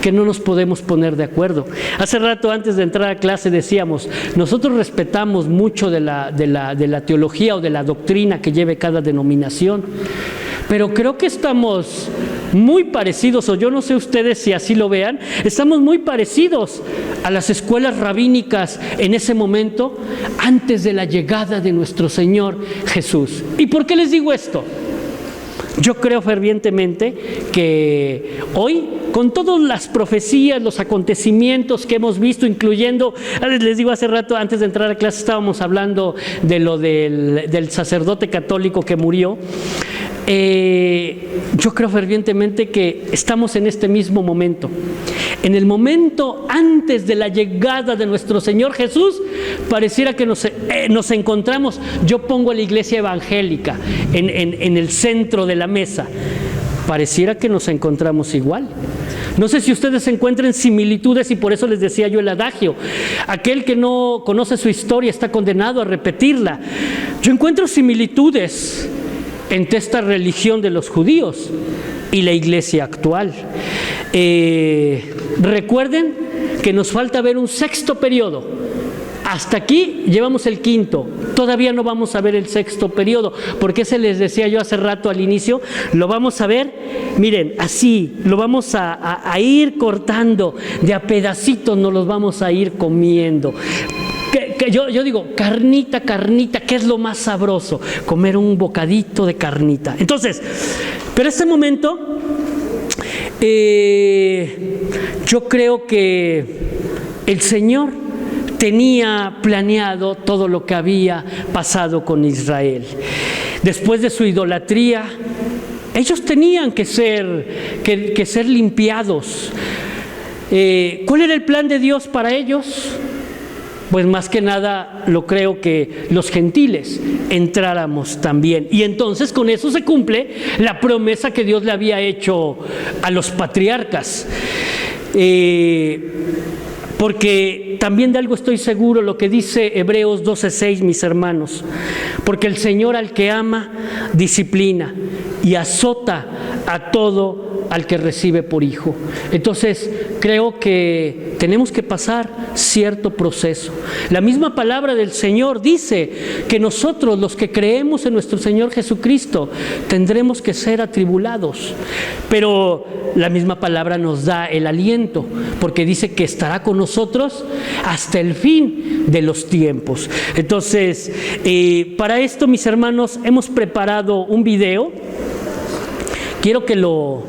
que no nos podemos poner de acuerdo. Hace rato, antes de entrar a clase, decíamos, nosotros respetamos mucho de la teología o de la doctrina que lleve cada denominación, pero creo que estamos muy parecidos, o yo no sé ustedes si así lo vean, estamos muy parecidos a las escuelas rabínicas en ese momento, antes de la llegada de nuestro Señor Jesús. ¿Y por qué les digo esto? Yo creo fervientemente que hoy, con todas las profecías, los acontecimientos que hemos visto, incluyendo, les digo hace rato, antes de entrar a clase, estábamos hablando de lo del sacerdote católico que murió. Yo creo fervientemente que estamos en este mismo momento. En el momento antes de la llegada de nuestro Señor Jesús, pareciera que nos encontramos. Yo pongo a la iglesia evangélica en el centro de la mesa. Pareciera que nos encontramos igual. No sé si ustedes encuentren similitudes, y por eso les decía yo el adagio: aquel que no conoce su historia está condenado a repetirla. Yo encuentro similitudes entre esta religión de los judíos y la iglesia actual. Recuerden que nos falta ver un sexto periodo. Hasta aquí llevamos el quinto, todavía no vamos a ver el sexto periodo, porque ese, les decía yo hace rato al inicio, lo vamos a ver, miren, así, lo vamos a ir cortando, de a pedacitos nos los vamos a ir comiendo. Yo digo, carnita, ¿qué es lo más sabroso? Comer un bocadito de carnita. Entonces, pero este momento, yo creo que el Señor tenía planeado todo lo que había pasado con Israel. Después de su idolatría, ellos tenían que ser limpiados. ¿Cuál era el plan de Dios para ellos? Pues más que nada lo creo que los gentiles entráramos también. Y entonces con eso se cumple la promesa que Dios le había hecho a los patriarcas. Porque también de algo estoy seguro, lo que dice Hebreos 12:6, mis hermanos. Porque el Señor al que ama, disciplina y azota a todo al que recibe por hijo. Entonces, creo que tenemos que pasar cierto proceso. La misma palabra del Señor dice que nosotros, los que creemos en nuestro Señor Jesucristo, tendremos que ser atribulados. Pero la misma palabra nos da el aliento, porque dice que estará con nosotros hasta el fin de los tiempos. Entonces, para esto, mis hermanos, hemos preparado un video. Quiero que lo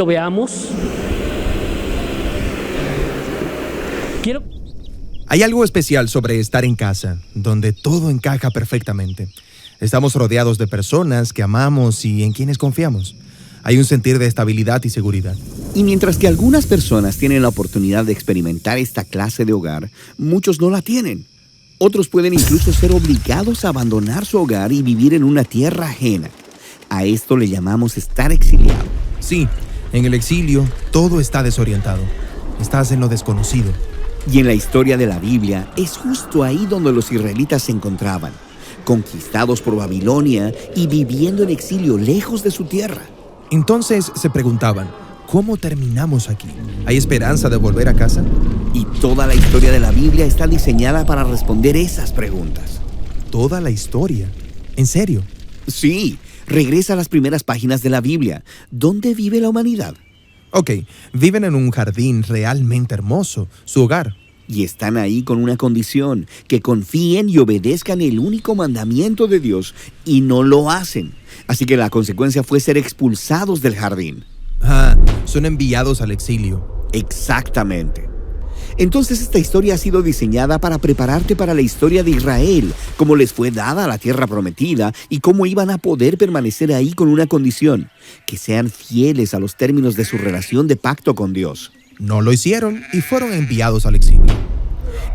veamos. Hay algo especial sobre estar en casa, donde todo encaja perfectamente. Estamos rodeados de personas que amamos y en quienes confiamos. Hay un sentir de estabilidad y seguridad. Y mientras que algunas personas tienen la oportunidad de experimentar esta clase de hogar, muchos no la tienen. Otros pueden incluso ser obligados a abandonar su hogar y vivir en una tierra ajena. A esto le llamamos estar exiliado. Sí, en el exilio todo está desorientado. Estás en lo desconocido. Y en la historia de la Biblia es justo ahí donde los israelitas se encontraban, conquistados por Babilonia y viviendo en exilio lejos de su tierra. Entonces se preguntaban, ¿cómo terminamos aquí? ¿Hay esperanza de volver a casa? Y toda la historia de la Biblia está diseñada para responder esas preguntas. ¿Toda la historia? ¿En serio? Sí, regresa a las primeras páginas de la Biblia. ¿Dónde vive la humanidad? Ok, viven en un jardín realmente hermoso, su hogar. Y están ahí con una condición, que confíen y obedezcan el único mandamiento de Dios, y no lo hacen. Así que la consecuencia fue ser expulsados del jardín. Son enviados al exilio. Exactamente. Entonces esta historia ha sido diseñada para prepararte para la historia de Israel, cómo les fue dada la tierra prometida y cómo iban a poder permanecer ahí con una condición, que sean fieles a los términos de su relación de pacto con Dios. No lo hicieron y fueron enviados al exilio.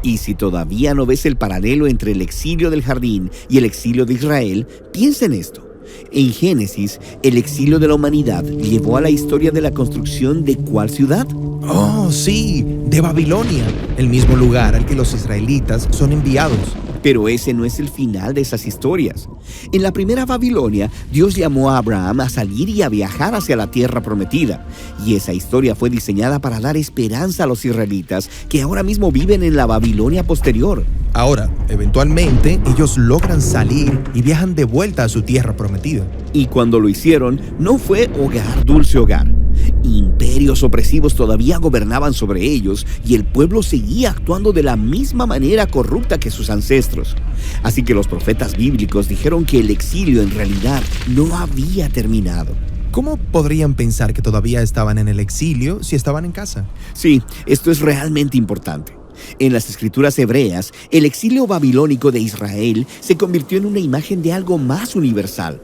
Y si todavía no ves el paralelo entre el exilio del jardín y el exilio de Israel, piensa en esto. En Génesis, el exilio de la humanidad llevó a la historia de la construcción de ¿cuál ciudad? Oh, sí, de Babilonia, el mismo lugar al que los israelitas son enviados. Pero ese no es el final de esas historias. En la primera Babilonia, Dios llamó a Abraham a salir y a viajar hacia la tierra prometida. Y esa historia fue diseñada para dar esperanza a los israelitas que ahora mismo viven en la Babilonia posterior. Ahora, eventualmente, ellos logran salir y viajan de vuelta a su tierra prometida. Y cuando lo hicieron, no fue hogar, dulce hogar. Imperios opresivos todavía gobernaban sobre ellos y el pueblo seguía actuando de la misma manera corrupta que sus ancestros. Así que los profetas bíblicos dijeron que el exilio en realidad no había terminado. ¿Cómo podrían pensar que todavía estaban en el exilio si estaban en casa? Sí, esto es realmente importante. En las escrituras hebreas, el exilio babilónico de Israel se convirtió en una imagen de algo más universal.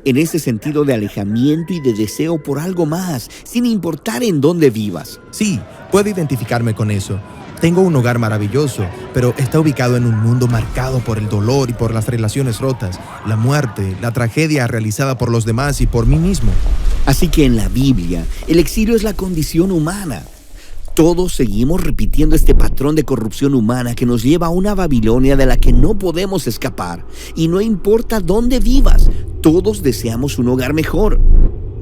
En ese sentido de alejamiento y de deseo por algo más, sin importar en dónde vivas. Sí, puedo identificarme con eso. Tengo un hogar maravilloso, pero está ubicado en un mundo marcado por el dolor y por las relaciones rotas, la muerte, la tragedia realizada por los demás y por mí mismo. Así que en la Biblia, el exilio es la condición humana. Todos seguimos repitiendo este patrón de corrupción humana que nos lleva a una Babilonia de la que no podemos escapar. Y no importa dónde vivas, todos deseamos un hogar mejor.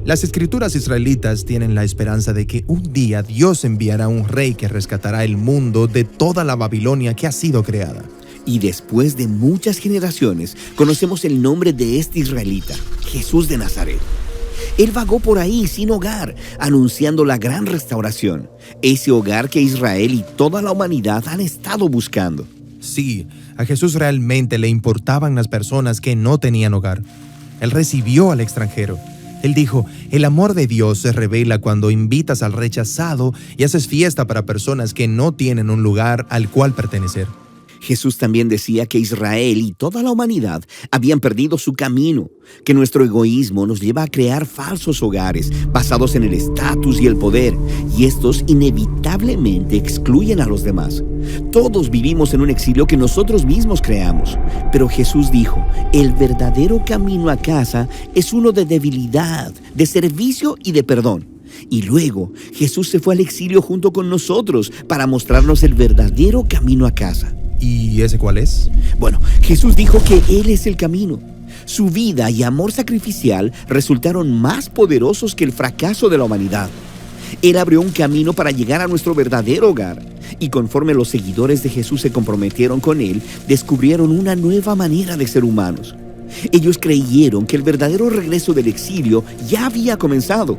Las escrituras israelitas tienen la esperanza de que un día Dios enviará un rey que rescatará el mundo de toda la Babilonia que ha sido creada. Y después de muchas generaciones, conocemos el nombre de este israelita, Jesús de Nazaret. Él vagó por ahí sin hogar, anunciando la gran restauración, ese hogar que Israel y toda la humanidad han estado buscando. Sí, a Jesús realmente le importaban las personas que no tenían hogar. Él recibió al extranjero. Él dijo, el amor de Dios se revela cuando invitas al rechazado y haces fiesta para personas que no tienen un lugar al cual pertenecer. Jesús también decía que Israel y toda la humanidad habían perdido su camino, que nuestro egoísmo nos lleva a crear falsos hogares basados en el estatus y el poder, y estos inevitablemente excluyen a los demás. Todos vivimos en un exilio que nosotros mismos creamos, pero Jesús dijo, el verdadero camino a casa es uno de debilidad, de servicio y de perdón. Y luego Jesús se fue al exilio junto con nosotros para mostrarnos el verdadero camino a casa. ¿Y ese cuál es? Bueno, Jesús dijo que Él es el camino. Su vida y amor sacrificial resultaron más poderosos que el fracaso de la humanidad. Él abrió un camino para llegar a nuestro verdadero hogar. Y conforme los seguidores de Jesús se comprometieron con Él, descubrieron una nueva manera de ser humanos. Ellos creyeron que el verdadero regreso del exilio ya había comenzado.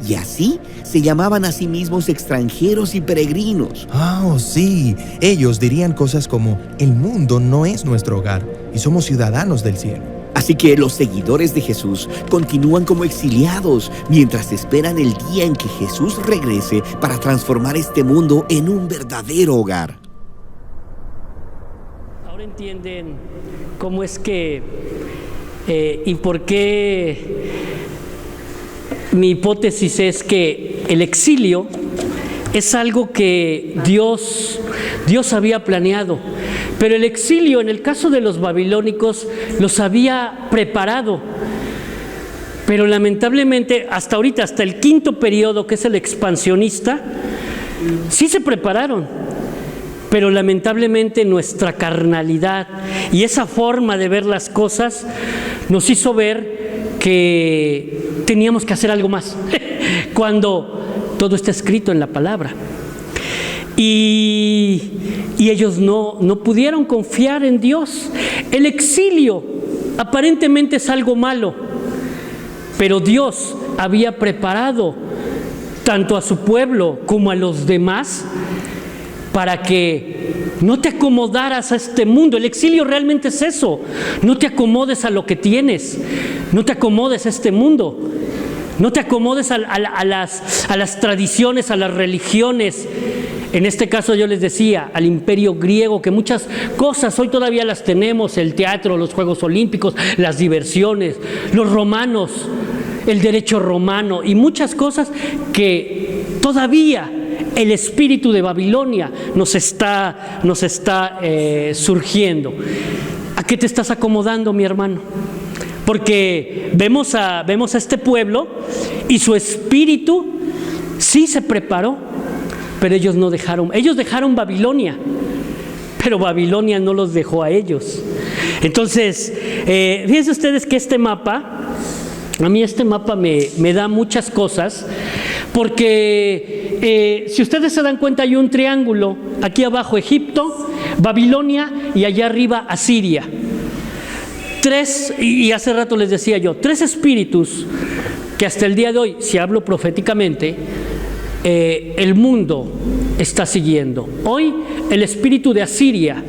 Y así se llamaban a sí mismos extranjeros y peregrinos. Oh, sí. Ellos dirían cosas como, el mundo no es nuestro hogar y somos ciudadanos del cielo. Así que los seguidores de Jesús continúan como exiliados mientras esperan el día en que Jesús regrese para transformar este mundo en un verdadero hogar. Ahora entienden cómo es que y por qué mi hipótesis es que el exilio es algo que Dios había planeado, pero el exilio en el caso de los babilónicos los había preparado, pero lamentablemente hasta ahorita, hasta el quinto periodo, que es el expansionista, sí se prepararon, pero lamentablemente nuestra carnalidad y esa forma de ver las cosas nos hizo ver que teníamos que hacer algo más, cuando todo está escrito en la palabra. Y ellos no pudieron confiar en Dios. El exilio aparentemente es algo malo, pero Dios había preparado tanto a su pueblo como a los demás para que no te acomodaras a este mundo. El exilio realmente es eso. No te acomodes a lo que tienes. No te acomodes a este mundo. No te acomodes a las tradiciones, a las religiones. En este caso yo les decía, al imperio griego, que muchas cosas hoy todavía las tenemos, el teatro, los Juegos Olímpicos, las diversiones, los romanos, el derecho romano y muchas cosas que todavía el espíritu de Babilonia nos está surgiendo. ¿A qué te estás acomodando, mi hermano? Porque vemos a este pueblo y su espíritu sí se preparó, pero ellos no dejaron. Ellos dejaron Babilonia, pero Babilonia no los dejó a ellos. Entonces, fíjense ustedes que este mapa, a mí este mapa me da muchas cosas, porque si ustedes se dan cuenta hay un triángulo, aquí abajo Egipto, Babilonia y allá arriba Asiria. Y hace rato les decía yo, 3 espíritus que hasta el día de hoy, si hablo proféticamente, el mundo está siguiendo. Hoy el espíritu de Asiria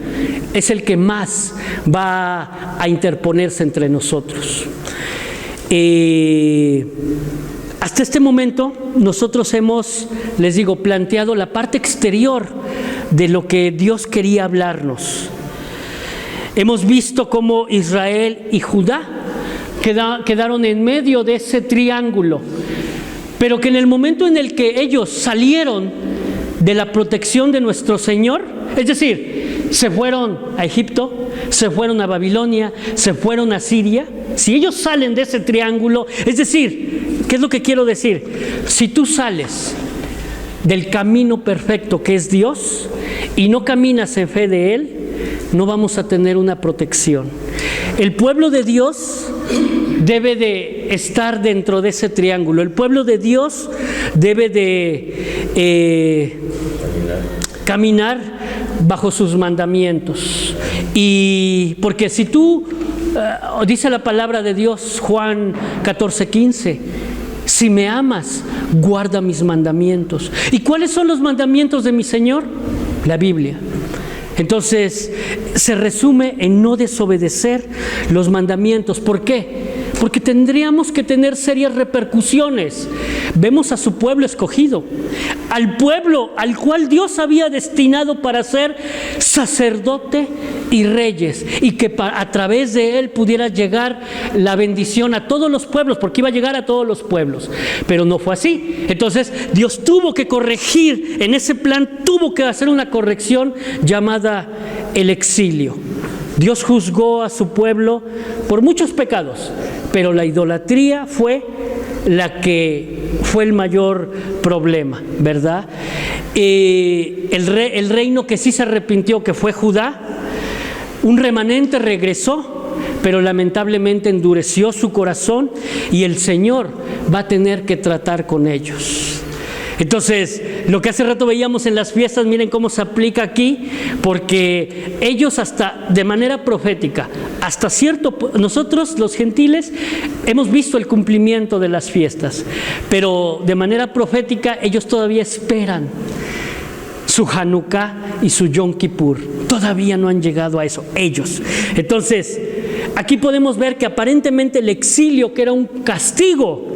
es el que más va a interponerse entre nosotros. Hasta este momento nosotros hemos, les digo, planteado la parte exterior de lo que Dios quería hablarnos. Hemos visto cómo Israel y Judá quedaron en medio de ese triángulo, pero que en el momento en el que ellos salieron de la protección de nuestro Señor, es decir, se fueron a Egipto, se fueron a Babilonia, se fueron a Siria, si ellos salen de ese triángulo, es decir, ¿qué es lo que quiero decir? Si tú sales del camino perfecto que es Dios y no caminas en fe de Él, no vamos a tener una protección. El pueblo de Dios debe de estar dentro de ese triángulo. El pueblo de Dios debe de caminar bajo sus mandamientos. Y porque si tú, dice la palabra de Dios, Juan 14:15, si me amas, guarda mis mandamientos. ¿Y cuáles son los mandamientos de mi Señor? La Biblia. Entonces, se resume en no desobedecer los mandamientos. ¿Por qué? Porque tendríamos que tener serias repercusiones. Vemos a su pueblo escogido, al pueblo al cual Dios había destinado para ser sacerdote y reyes, y que a través de él pudiera llegar la bendición a todos los pueblos, porque iba a llegar a todos los pueblos, pero no fue así. Entonces Dios tuvo que corregir, en ese plan tuvo que hacer una corrección llamada el exilio. Dios juzgó a su pueblo por muchos pecados, pero la idolatría fue la que fue el mayor problema, ¿verdad? El reino que sí se arrepintió, que fue Judá, un remanente regresó, pero lamentablemente endureció su corazón y el Señor va a tener que tratar con ellos. Entonces, lo que hace rato veíamos en las fiestas, miren cómo se aplica aquí, porque ellos hasta de manera profética, hasta cierto, nosotros los gentiles hemos visto el cumplimiento de las fiestas, pero de manera profética ellos todavía esperan su Hanukkah y su Yom Kippur. Todavía no han llegado a eso, ellos. Entonces, aquí podemos ver que aparentemente el exilio, que era un castigo,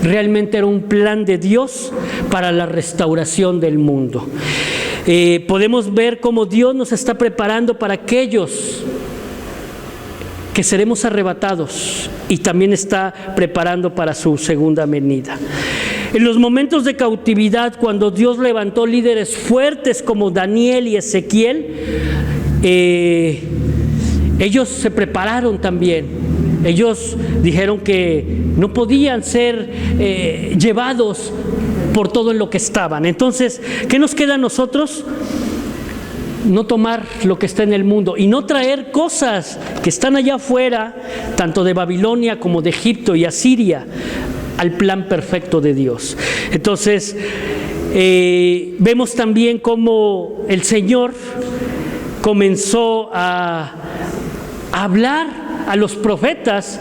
realmente era un plan de Dios para la restauración del mundo. Podemos ver cómo Dios nos está preparando para aquellos que seremos arrebatados, y también está preparando para su segunda venida. En los momentos de cautividad, cuando Dios levantó líderes fuertes como Daniel y Ezequiel, ellos se prepararon también. Ellos dijeron que no podían ser llevados por todo en lo que estaban. Entonces, ¿qué nos queda a nosotros? No tomar lo que está en el mundo y no traer cosas que están allá afuera, tanto de Babilonia como de Egipto y Asiria, al plan perfecto de Dios. Entonces, vemos también cómo el Señor comenzó a hablar a los profetas.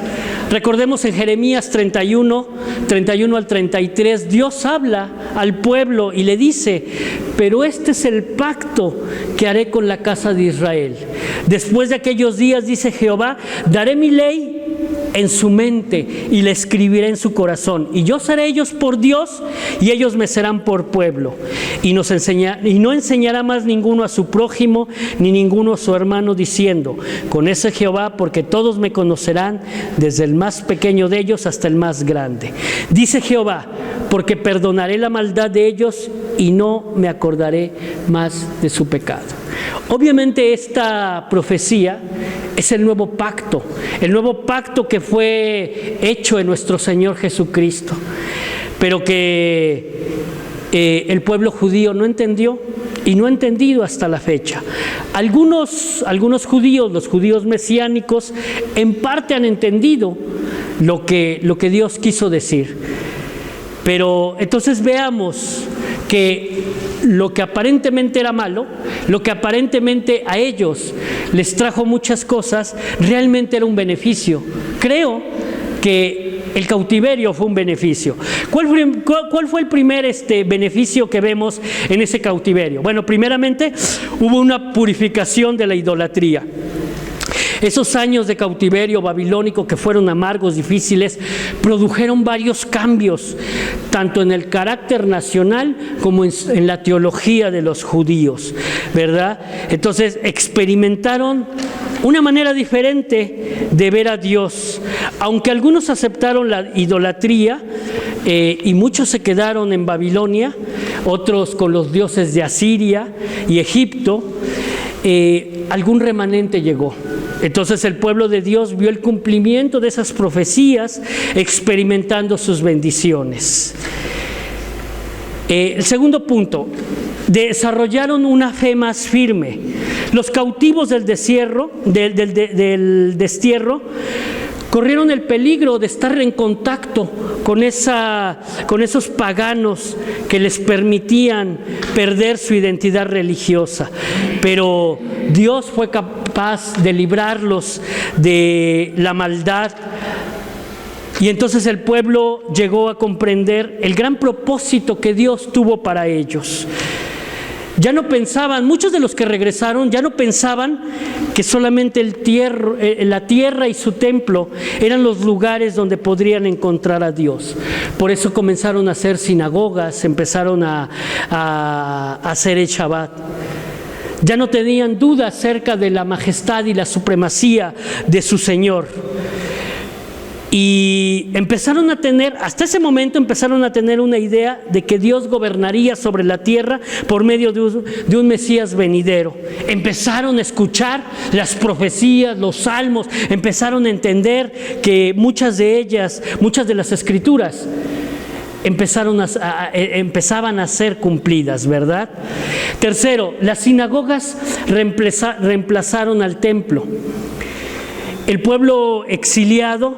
Recordemos en Jeremías 31 al 33, Dios habla al pueblo y le dice: pero este es el pacto que haré con la casa de Israel. Después de aquellos días, dice Jehová, daré mi ley en su mente y la escribiré en su corazón, y yo seré ellos por Dios y ellos me serán por pueblo, y no enseñará más ninguno a su prójimo ni ninguno a su hermano, diciendo: conoce Jehová, porque todos me conocerán, desde el más pequeño de ellos hasta el más grande. Dice Jehová: porque perdonaré la maldad de ellos y no me acordaré más de su pecado. Obviamente esta profecía es el nuevo pacto que fue hecho en nuestro Señor Jesucristo, pero que el pueblo judío no entendió y no ha entendido hasta la fecha. Algunos judíos, los judíos mesiánicos, en parte han entendido lo que Dios quiso decir. Pero entonces veamos que lo que aparentemente era malo, lo que aparentemente a ellos les trajo muchas cosas, realmente era un beneficio. Creo que el cautiverio fue un beneficio. ¿Cuál fue el primer beneficio que vemos en ese cautiverio? Bueno, primeramente hubo una purificación de la idolatría. Esos años de cautiverio babilónico, que fueron amargos, difíciles, produjeron varios cambios, tanto en el carácter nacional como en la teología de los judíos, ¿verdad? Entonces experimentaron una manera diferente de ver a Dios. Aunque algunos aceptaron la idolatría y muchos se quedaron en Babilonia, otros con los dioses de Asiria y Egipto, algún remanente llegó. Entonces el pueblo de Dios vio el cumplimiento de esas profecías, experimentando sus bendiciones. El segundo punto, desarrollaron una fe más firme. Los cautivos del destierro corrieron el peligro de estar en contacto con esos paganos que les permitían perder su identidad religiosa. Pero Dios fue capaz de librarlos de la maldad. Y entonces el pueblo llegó a comprender el gran propósito que Dios tuvo para ellos. Ya no pensaban, muchos de los que regresaron ya no pensaban que solamente la tierra y su templo eran los lugares donde podrían encontrar a Dios. Por eso comenzaron a hacer sinagogas, empezaron a hacer el Shabbat. Ya no tenían duda acerca de la majestad y la supremacía de su Señor. Y hasta ese momento empezaron a tener una idea de que Dios gobernaría sobre la tierra por medio de un Mesías venidero. Empezaron a escuchar las profecías, los salmos, empezaron a entender que muchas de las escrituras empezaban a ser cumplidas, ¿verdad? Tercero, las sinagogas reemplazaron al templo. El pueblo exiliado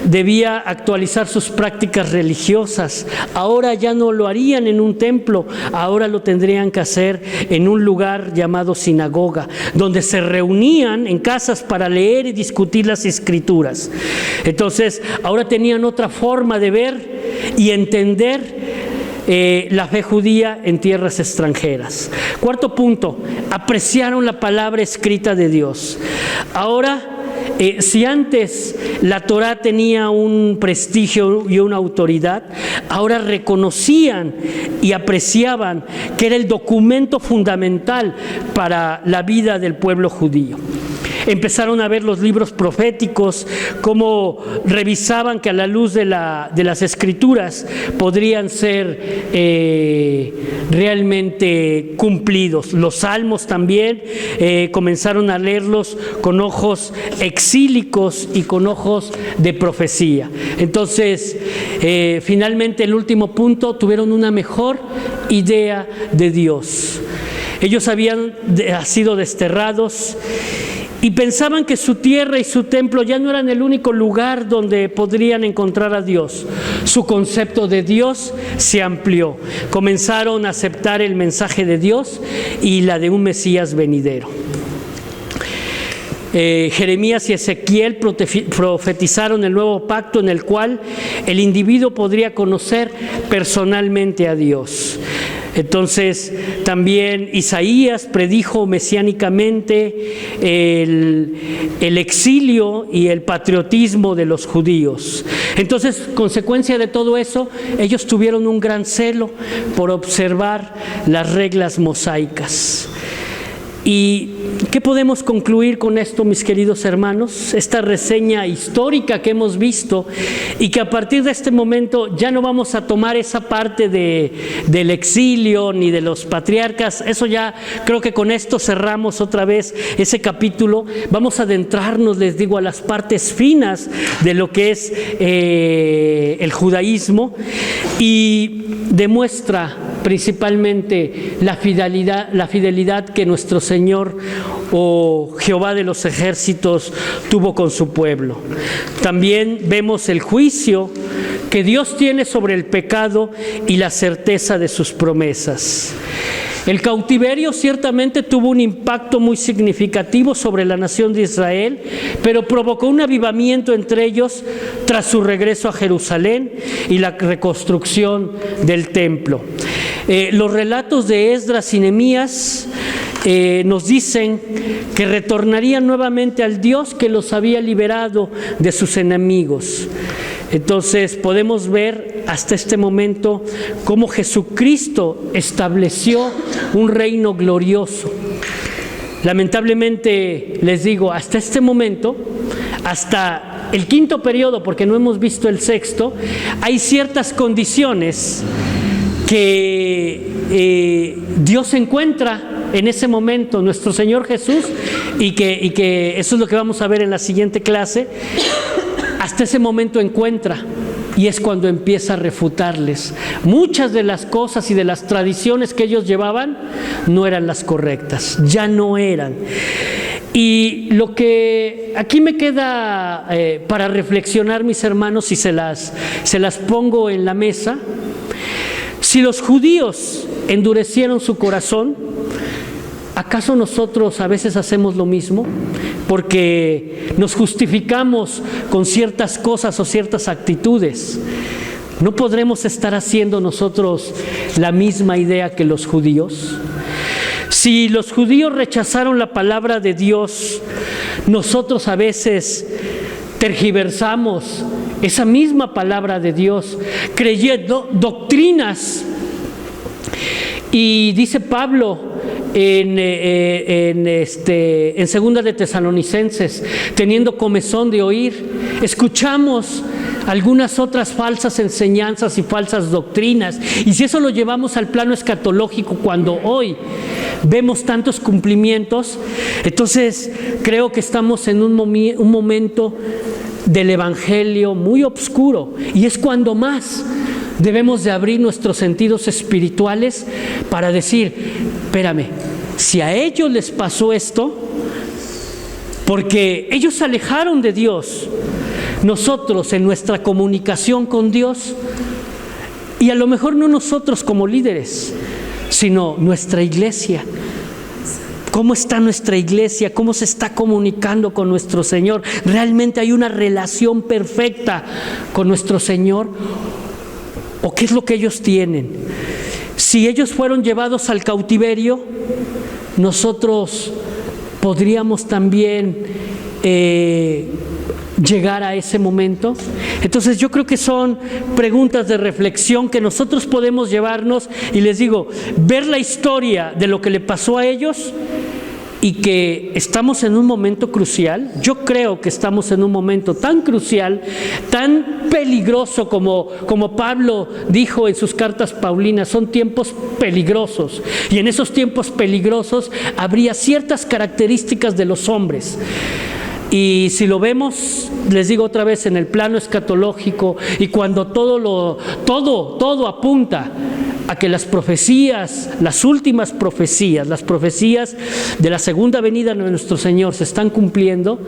debía actualizar sus prácticas religiosas. Ahora ya no lo harían en un templo, ahora lo tendrían que hacer en un lugar llamado sinagoga, donde se reunían en casas para leer y discutir las escrituras. Entonces, ahora tenían otra forma de ver y entender la fe judía en tierras extranjeras. Cuarto punto, apreciaron la palabra escrita de Dios. Ahora, si antes la Torá tenía un prestigio y una autoridad, ahora reconocían y apreciaban que era el documento fundamental para la vida del pueblo judío. Empezaron a ver los libros proféticos, cómo revisaban que a la luz de las escrituras podrían ser realmente cumplidos. Los salmos también comenzaron a leerlos con ojos exílicos y con ojos de profecía. Entonces, finalmente, el último punto, tuvieron una mejor idea de Dios. Ellos habían sido desterrados y pensaban que su tierra y su templo ya no eran el único lugar donde podrían encontrar a Dios. Su concepto de Dios se amplió. Comenzaron a aceptar el mensaje de Dios y la de un Mesías venidero. Jeremías y Ezequiel profetizaron el nuevo pacto en el cual el individuo podría conocer personalmente a Dios. Entonces, también Isaías predijo mesiánicamente el exilio y el patriotismo de los judíos. Entonces, consecuencia de todo eso, ellos tuvieron un gran celo por observar las reglas mosaicas. ¿Y qué ¿Qué podemos concluir con esto, mis queridos hermanos? Esta reseña histórica que hemos visto, y que a partir de este momento ya no vamos a tomar esa parte del exilio ni de los patriarcas. Eso ya creo que con esto cerramos otra vez ese capítulo. Vamos a adentrarnos, les digo, a las partes finas de lo que es el judaísmo, y demuestra principalmente la fidelidad que nuestro Señor o Jehová de los ejércitos tuvo con su pueblo. También vemos el juicio que Dios tiene sobre el pecado y la certeza de sus promesas. El cautiverio ciertamente tuvo un impacto muy significativo sobre la nación de Israel, pero provocó un avivamiento entre ellos tras su regreso a Jerusalén y la reconstrucción del templo. Los relatos de Esdras y Nehemías nos dicen que retornarían nuevamente al Dios que los había liberado de sus enemigos. Entonces podemos ver hasta este momento cómo Jesucristo estableció un reino glorioso. Lamentablemente, les digo, hasta este momento, hasta el quinto periodo, porque no hemos visto el sexto, hay ciertas condiciones que Dios encuentra en ese momento, nuestro Señor Jesús, y que eso es lo que vamos a ver en la siguiente clase. Hasta ese momento encuentra, y es cuando empieza a refutarles. Muchas de las cosas y de las tradiciones que ellos llevaban no eran las correctas, ya no eran. Y lo que aquí me queda para reflexionar, mis hermanos, y se las pongo en la mesa: si los judíos endurecieron su corazón, ¿acaso nosotros a veces hacemos lo mismo? Porque nos justificamos con ciertas cosas o ciertas actitudes. ¿No podremos estar haciendo nosotros la misma idea que los judíos? Si los judíos rechazaron la palabra de Dios, nosotros a veces tergiversamos esa misma palabra de Dios, creyendo doctrinas. Y dice Pablo en segunda de Tesalonicenses, teniendo comezón de oír, escuchamos algunas otras falsas enseñanzas y falsas doctrinas. Y si eso lo llevamos al plano escatológico, cuando hoy vemos tantos cumplimientos, entonces creo que estamos en un momento del evangelio muy oscuro, y es cuando más debemos de abrir nuestros sentidos espirituales para decir: espérame, si a ellos les pasó esto, porque ellos se alejaron de Dios, nosotros en nuestra comunicación con Dios, y a lo mejor no nosotros como líderes, sino nuestra iglesia. ¿Cómo está nuestra iglesia? ¿Cómo se está comunicando con nuestro Señor? ¿Realmente hay una relación perfecta con nuestro Señor? ¿O qué es lo que ellos tienen? Si ellos fueron llevados al cautiverio, nosotros podríamos también llegar a ese momento. Entonces yo creo que son preguntas de reflexión que nosotros podemos llevarnos, y les digo, ver la historia de lo que le pasó a ellos, y que estamos en un momento crucial. Yo creo que estamos en un momento tan crucial, tan peligroso, como Pablo dijo en sus cartas paulinas: son tiempos peligrosos, y en esos tiempos peligrosos habría ciertas características de los hombres. Y si lo vemos, les digo otra vez, en el plano escatológico, y cuando todo apunta a que las profecías, las últimas profecías, las profecías de la segunda venida de nuestro Señor se están cumpliendo,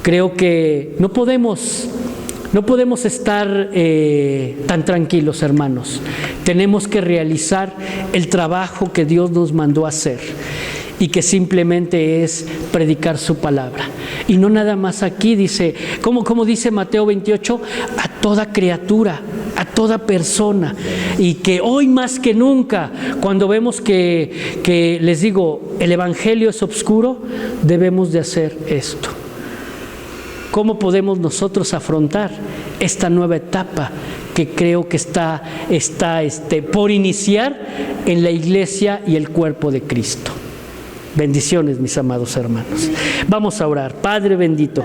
creo que no podemos estar tan tranquilos, hermanos. Tenemos que realizar el trabajo que Dios nos mandó a hacer, y que simplemente es predicar su palabra. Y no nada más aquí, dice, como dice Mateo 28, a toda criatura, a toda persona. Y que hoy más que nunca, cuando vemos que les digo, el evangelio es oscuro, debemos de hacer esto. ¿Cómo podemos nosotros afrontar esta nueva etapa que creo que está por iniciar en la iglesia y el cuerpo de Cristo? Bendiciones, mis amados hermanos. Vamos a orar. Padre bendito,